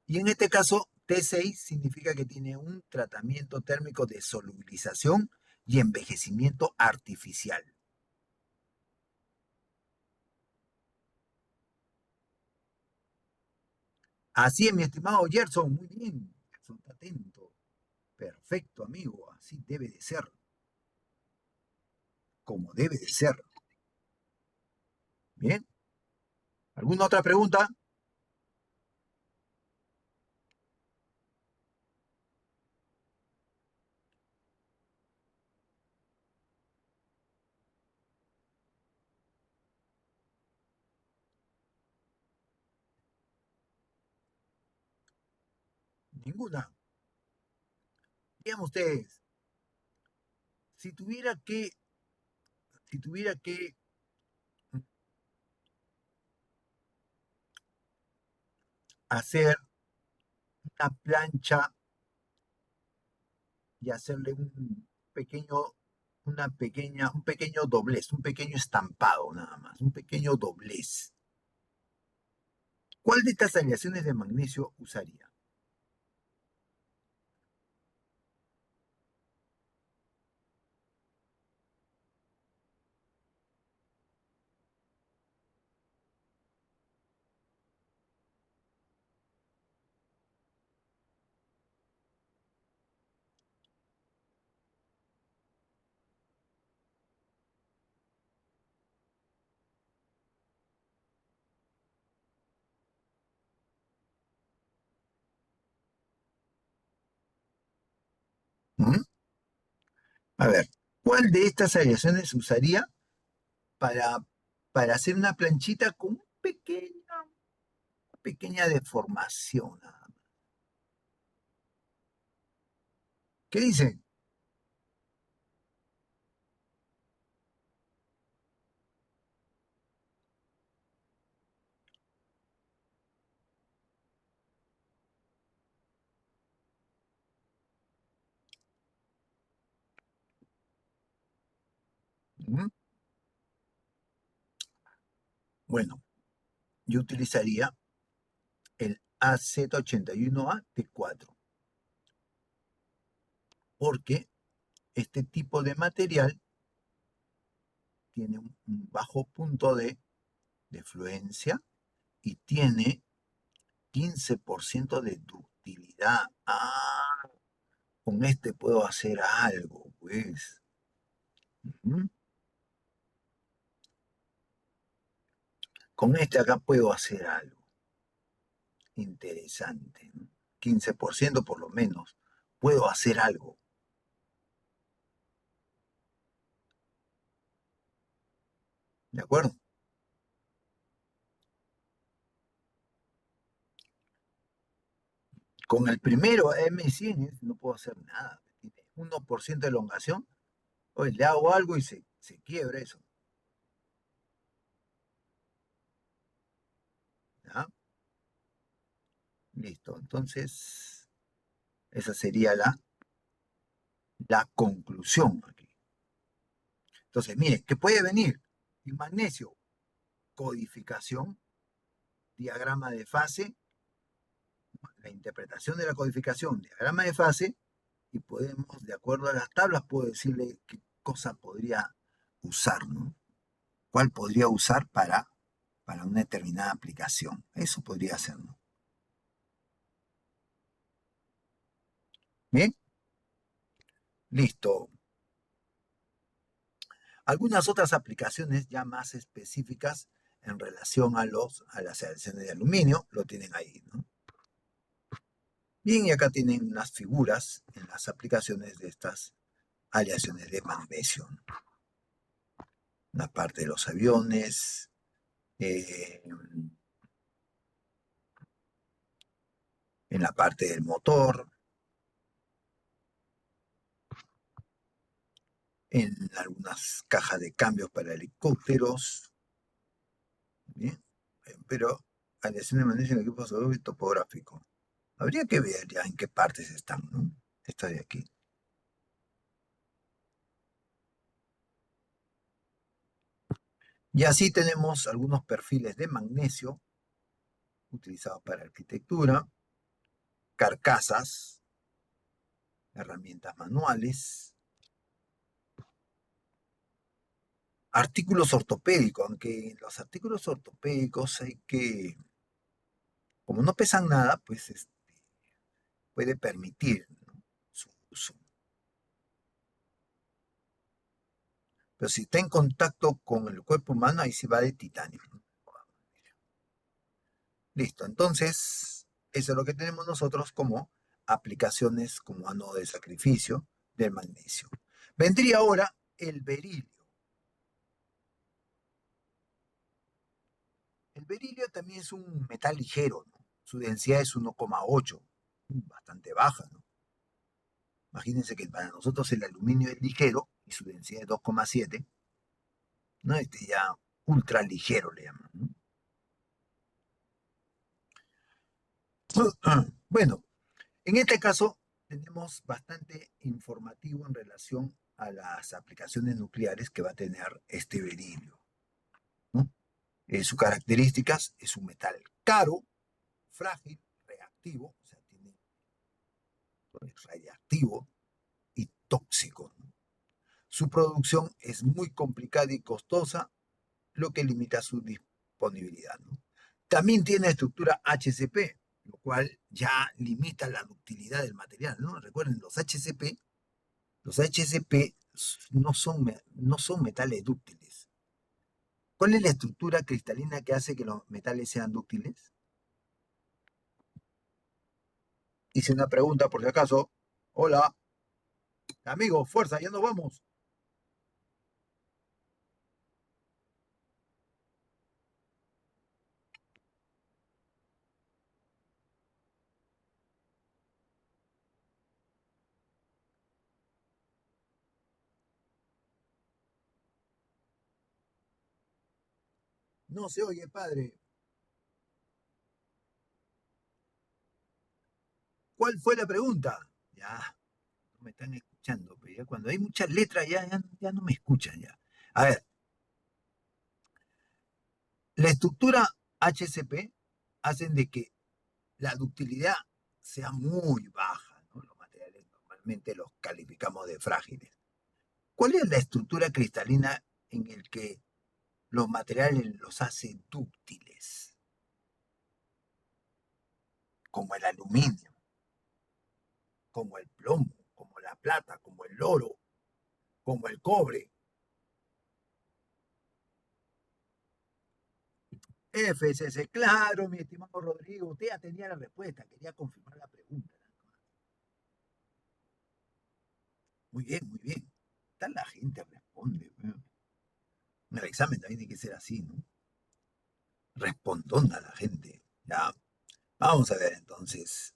Y en este caso, T6 significa que tiene un tratamiento térmico de solubilización y envejecimiento artificial. Así es, mi estimado Gerson, muy bien. Gerson, está atento. Perfecto, amigo, así debe de ser, como debe de ser. Bien, ¿alguna otra pregunta? Ninguna. Díganme ustedes, si tuviera que, si tuviera que hacer una plancha y hacerle pequeño, un pequeño doblez, un pequeño estampado nada más, un pequeño doblez. ¿Cuál de estas aleaciones de magnesio usaría? ¿Mm? A ver, ¿cuál de estas aleaciones usaría para, para hacer una planchita con pequeña deformación? ¿Qué dice? ¿Mm? Bueno, yo utilizaría el AZ81A-T4, porque este tipo de material tiene un bajo punto de fluencia y tiene 15% de ductilidad. Ah, con este puedo hacer algo, pues. ¿Mm? Con este acá puedo hacer algo interesante, ¿no? 15% por lo menos. Puedo hacer algo, ¿de acuerdo? Con el primero M100 no puedo hacer nada. Tiene 1% de elongación. Oye, le hago algo y se quiebra eso. ¿Ya? Listo. Entonces, esa sería la la conclusión aquí. Entonces, miren, ¿qué puede venir? En magnesio, codificación, diagrama de fase, la interpretación de la codificación, diagrama de fase, y podemos, de acuerdo a las tablas, puedo decirle qué cosa podría usar, ¿no? ¿Cuál podría usar para una determinada aplicación? Eso podría ser, ¿no? Bien, listo. Algunas otras aplicaciones ya más específicas en relación a las aleaciones de aluminio, lo tienen ahí, ¿no? Bien, y acá tienen unas figuras en las aplicaciones de estas aleaciones de magnesio, ¿no? La parte de los aviones, eh, en la parte del motor, en algunas cajas de cambios para helicópteros, ¿bien? Pero aleaciones de magnesio en equipos topográficos. Habría que ver ya en qué partes están, ¿no? Esta de aquí. Y así tenemos algunos perfiles de magnesio utilizados para arquitectura, carcasas, herramientas manuales, artículos ortopédicos, aunque en los artículos ortopédicos hay que, como no pesan nada, pues puede permitir, ¿no?, su uso. Pero si está en contacto con el cuerpo humano, ahí sí va de titanio, ¿no? Listo, entonces, eso es lo que tenemos nosotros como aplicaciones como anodo de sacrificio del magnesio. Vendría ahora el berilio. El berilio también es un metal ligero, ¿no? Su densidad es 1,8, bastante baja, ¿no? Imagínense que para nosotros el aluminio es ligero y su densidad es 2,7, ¿no? Este ya ultra ligero le llaman, ¿no? Bueno, en este caso tenemos bastante informativo en relación a las aplicaciones nucleares que va a tener este berilio, ¿no? Sus características: es un metal caro, frágil, reactivo, o sea, es radiactivo y tóxico, ¿no? Su producción es muy complicada y costosa, lo que limita su disponibilidad, ¿no? También tiene estructura HCP, lo cual ya limita la ductilidad del material, ¿no? Recuerden, los HCP no son metales dúctiles. ¿Cuál es la estructura cristalina que hace que los metales sean dúctiles? Hice una pregunta por si acaso. Hola, amigo, fuerza, ya nos vamos. No se oye, padre. ¿Cuál fue la pregunta? Ya, no me están escuchando, pero ya cuando hay muchas letras ya no me escuchan ya. A ver, la estructura HCP hacen de que la ductilidad sea muy baja, ¿no? Los materiales normalmente los calificamos de frágiles. ¿Cuál es la estructura cristalina en el que los materiales los hace dúctiles? Como el aluminio, como el plomo, como la plata, como el oro, como el cobre. FSC, claro, mi estimado Rodrigo, usted ya tenía la respuesta, quería confirmar la pregunta. Muy bien, muy bien. Tal la gente responde, weón. En el examen también tiene que ser así, ¿no? Respondona la gente. Ya, vamos a ver entonces.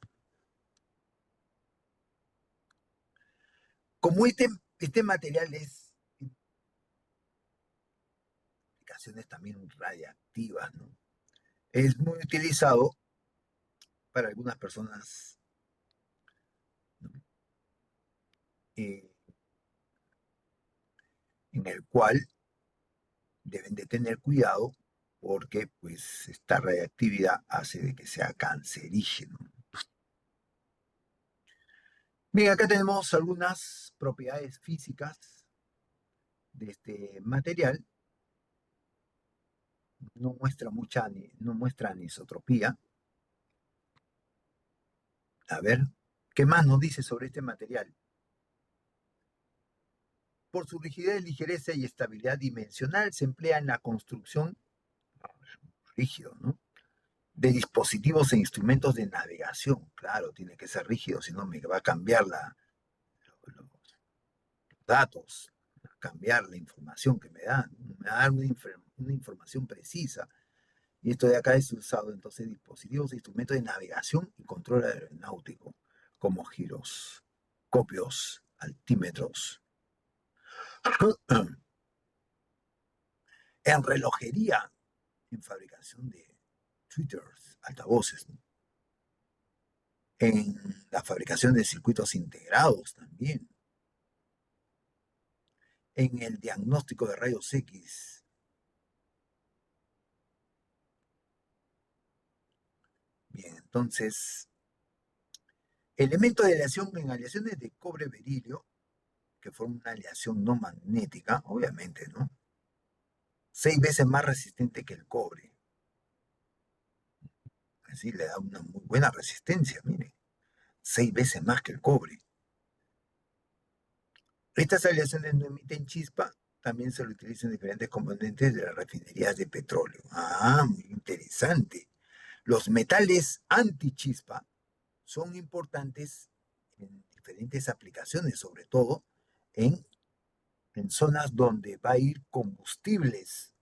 Como este material es aplicaciones también radiactivas, ¿no? Es muy utilizado para algunas personas, ¿no? en el cual deben de tener cuidado porque pues esta radiactividad hace de que sea cancerígeno. Bien, acá tenemos algunas propiedades físicas de este material. No muestra anisotropía. A ver, ¿qué más nos dice sobre este material? Por su rigidez, ligereza y estabilidad dimensional se emplea en la construcción, rígido, ¿no?, de dispositivos e instrumentos de navegación. Claro, tiene que ser rígido, si no me va a cambiar los datos, a cambiar la información que me dan, me va a dar una información precisa. Y esto de acá es usado entonces dispositivos e instrumentos de navegación y control aeronáutico, como giroscopios, altímetros. En relojería, en fabricación de tweeters, altavoces, ¿no?, en la fabricación de circuitos integrados también, en el diagnóstico de rayos X. Bien, entonces, elementos de aleación en aleaciones de cobre-berilio, que forman una aleación no magnética, obviamente, ¿no? 6 veces más resistente que el cobre. Así le da una muy buena resistencia, mire. 6 veces más que el cobre. Estas aleaciones no emiten chispa, también se lo utilizan en diferentes componentes de las refinerías de petróleo. Ah, muy interesante. Los metales antichispa son importantes en diferentes aplicaciones, sobre todo en, en zonas donde va a ir combustibles,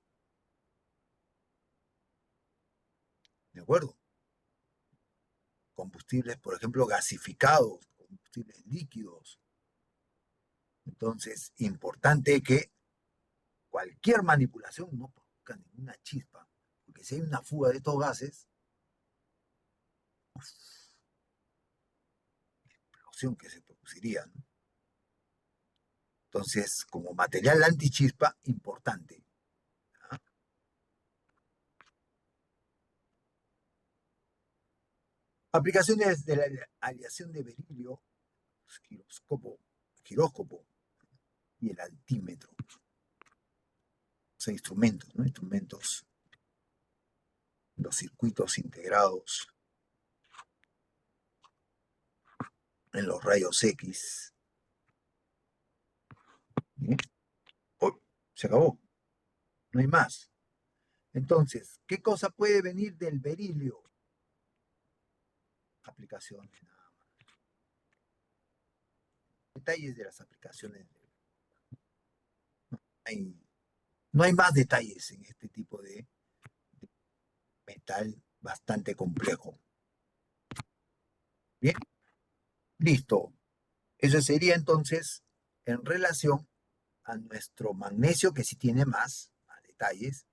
¿de acuerdo? Combustibles, por ejemplo, gasificados, combustibles líquidos. Entonces, importante que cualquier manipulación no produzca ninguna chispa, porque si hay una fuga de estos gases, explosión que se produciría, ¿no? Entonces, como material antichispa, importante. ¿Ah? Aplicaciones de la aleación de berilio, giróscopo y el altímetro. O sea, instrumentos, ¿no? Instrumentos, los circuitos integrados en los rayos X. ¿Bien? Oh, se acabó, no hay más. Entonces, ¿qué cosa puede venir del berilio? Aplicaciones, nada más. Detalles de las aplicaciones. Hay, no hay más detalles en este tipo de metal bastante complejo. Bien, listo. Eso sería entonces en relación a nuestro magnesio, que sí tiene más detalles,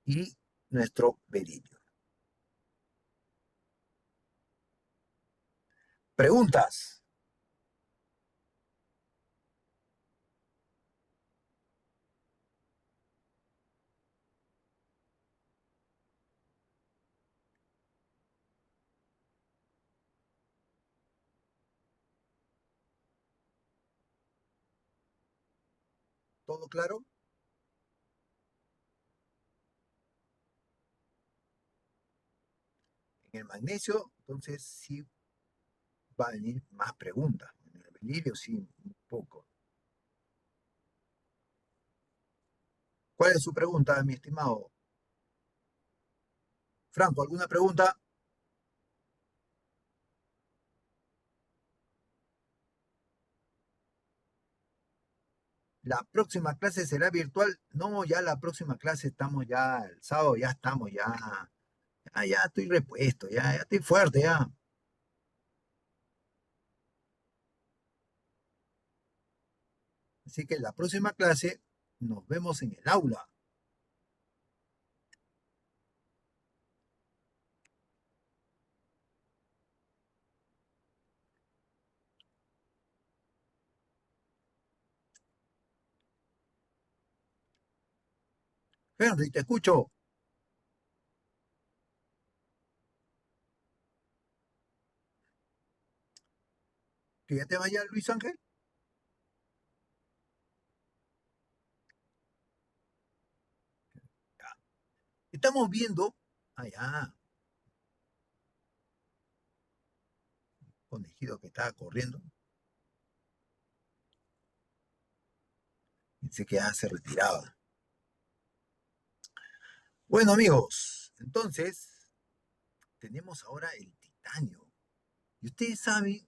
y nuestro berilio. ¿Preguntas? ¿Todo claro? En el magnesio, entonces sí va a venir más preguntas. En el berilio sí, un poco. ¿Cuál es su pregunta, mi estimado Franco? ¿Alguna pregunta? La próxima clase será virtual. No, ya la próxima clase estamos ya, el sábado ya estamos ya estoy repuesto, ya estoy fuerte, ya. Así que la próxima clase nos vemos en el aula. Henry, te escucho. ¿Que ya te vaya Luis Ángel? Ya. Estamos viendo, allá, conejito que estaba corriendo, pensé que ya se retiraba. Bueno, amigos, entonces tenemos ahora el titanio. ¿Y ustedes saben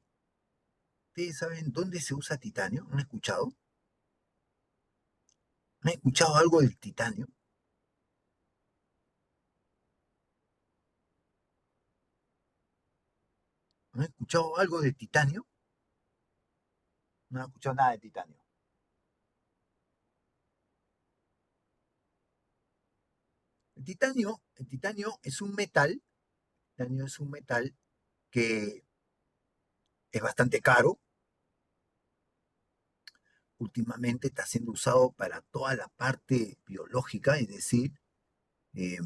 dónde se usa titanio? ¿Han escuchado? ¿Han escuchado algo del titanio? ¿Han escuchado algo de titanio? No han escuchado nada de titanio. El titanio es un metal que es bastante caro. Últimamente está siendo usado para toda la parte biológica, es decir, eh,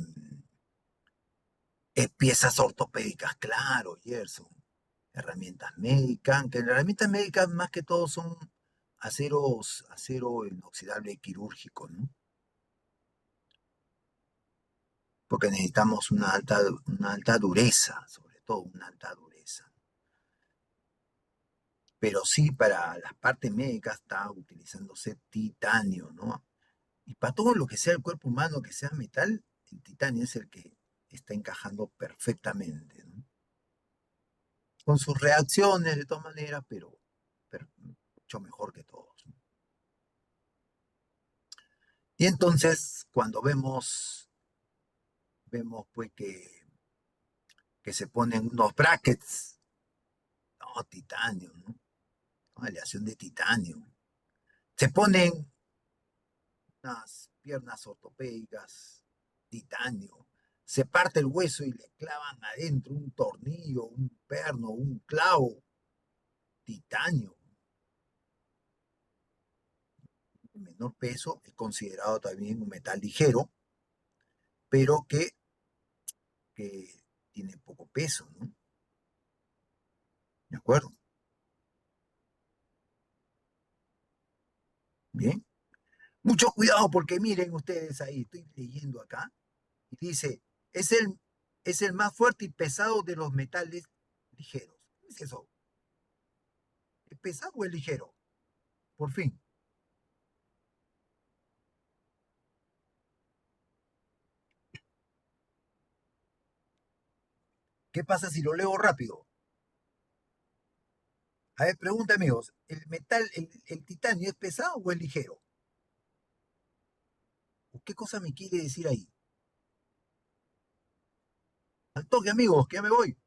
piezas ortopédicas, claro, Gerson, herramientas médicas, que las herramientas médicas más que todo son acero inoxidable quirúrgico, ¿no? Porque necesitamos una alta dureza, sobre todo una alta dureza. Pero sí, para las partes médicas está utilizándose titanio, ¿no? Y para todo lo que sea el cuerpo humano, que sea metal, el titanio es el que está encajando perfectamente, ¿no? Con sus reacciones de todas maneras, pero mucho mejor que todos, ¿no? Y entonces, cuando vemos pues que se ponen unos brackets, no, titanio, ¿no? Aleación de titanio. Se ponen unas piernas ortopédicas, titanio. Se parte el hueso y le clavan adentro un tornillo, un perno, un clavo, titanio. De menor peso, es considerado también un metal ligero, pero que tiene poco peso, ¿no? ¿De acuerdo? Bien. Mucho cuidado porque miren ustedes ahí, estoy leyendo acá, y dice, es el, es el más fuerte y pesado de los metales ligeros. ¿Qué es eso? ¿Es pesado o es ligero? Por fin. ¿Qué pasa si lo leo rápido? A ver, pregunta amigos, ¿el titanio es pesado o es ligero? ¿O qué cosa me quiere decir ahí? Al toque amigos, que ya me voy.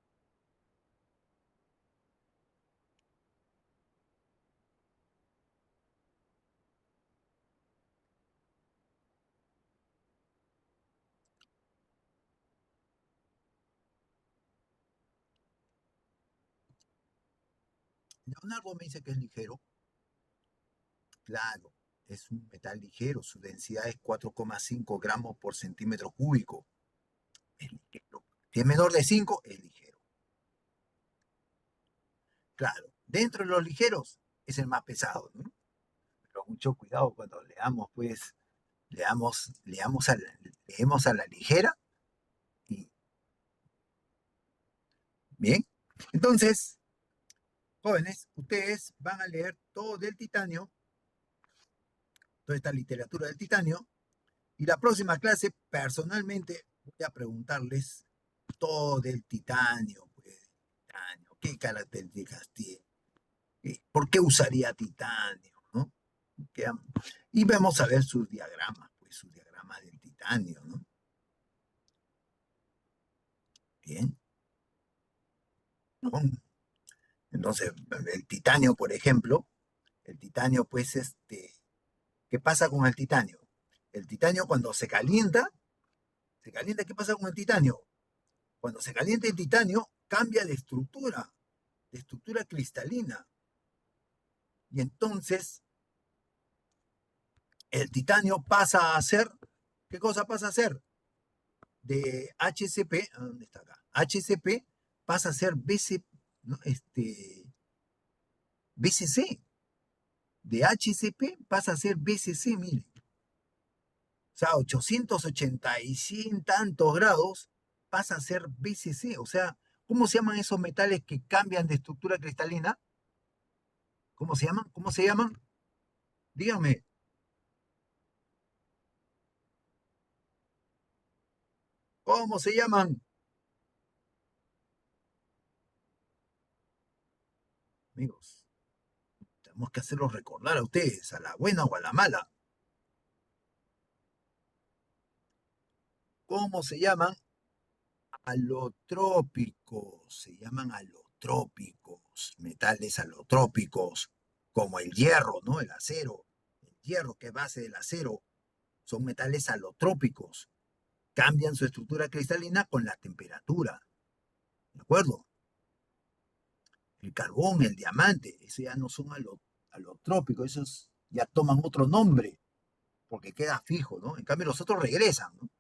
Leonardo me dice que es ligero. Claro, es un metal ligero, su densidad es 4,5 gramos por centímetro cúbico. Es ligero. Si es menor de 5, es ligero. Claro, dentro de los ligeros es el más pesado, ¿no? Pero mucho cuidado cuando leamos, pues, leemos a la ligera y bien. Entonces, jóvenes, ustedes van a leer todo del titanio, toda esta literatura del titanio, y la próxima clase, personalmente, voy a preguntarles todo del titanio, pues, titanio, qué características tiene, por qué usaría titanio, ¿no? Que, y vamos a ver sus diagramas, pues sus diagramas del titanio, ¿no? Bien, ¿no? Entonces, el titanio, por ejemplo, el titanio, pues, ¿qué pasa con el titanio? El titanio cuando se calienta, ¿qué pasa con el titanio? Cuando se calienta el titanio, cambia de estructura cristalina. Y entonces el titanio pasa a ser ¿qué cosa pasa a ser? De HCP, ¿dónde está acá? HCP pasa a ser ¿no? BCC. De HCP pasa a ser BCC, miren. O sea, 880 y 100 tantos grados pasa a ser BCC. O sea, ¿cómo se llaman esos metales que cambian de estructura cristalina? ¿Cómo se llaman? ¿Cómo se llaman? Dígame. ¿Cómo se llaman? Amigos, tenemos que hacerlos recordar a ustedes, a la buena o a la mala. ¿Cómo se llaman? Alotrópicos. Se llaman alotrópicos. Metales alotrópicos, como el hierro, ¿no? El acero. El hierro, que es base del acero, son metales alotrópicos. Cambian su estructura cristalina con la temperatura. ¿De acuerdo? El carbón, el diamante, esos ya no son alotrópicos, esos ya toman otro nombre, porque queda fijo, ¿no? En cambio, los otros regresan, ¿no?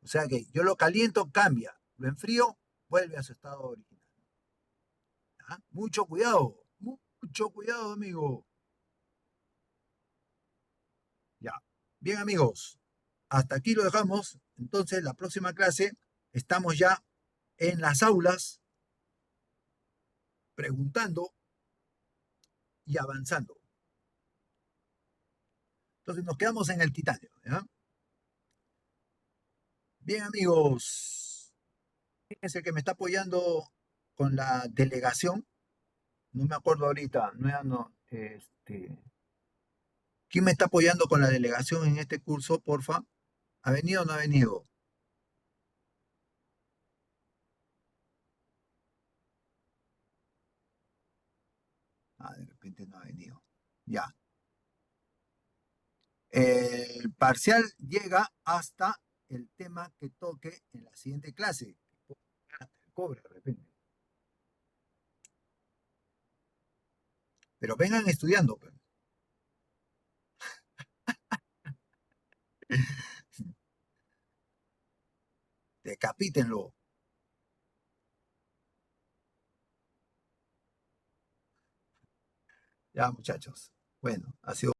O sea que yo lo caliento, cambia. Lo enfrío, vuelve a su estado original. ¿Ah? Mucho cuidado, amigo. Ya. Bien, amigos, hasta aquí lo dejamos. Entonces, la próxima clase estamos ya en las aulas preguntando y avanzando. Entonces, nos quedamos en el titanio. ¿Ya? Bien, amigos. Fíjense que me está apoyando con la delegación. No me acuerdo ahorita. ¿Quién me está apoyando con la delegación en este curso, porfa? ¿Ha venido o no ha venido? Ah, de repente no ha venido. Ya. El parcial llega hasta el tema que toque en la siguiente clase. Hasta el cobre, de repente. Pero vengan estudiando, pues. Decapítenlo. Ya, muchachos. Bueno, ha sido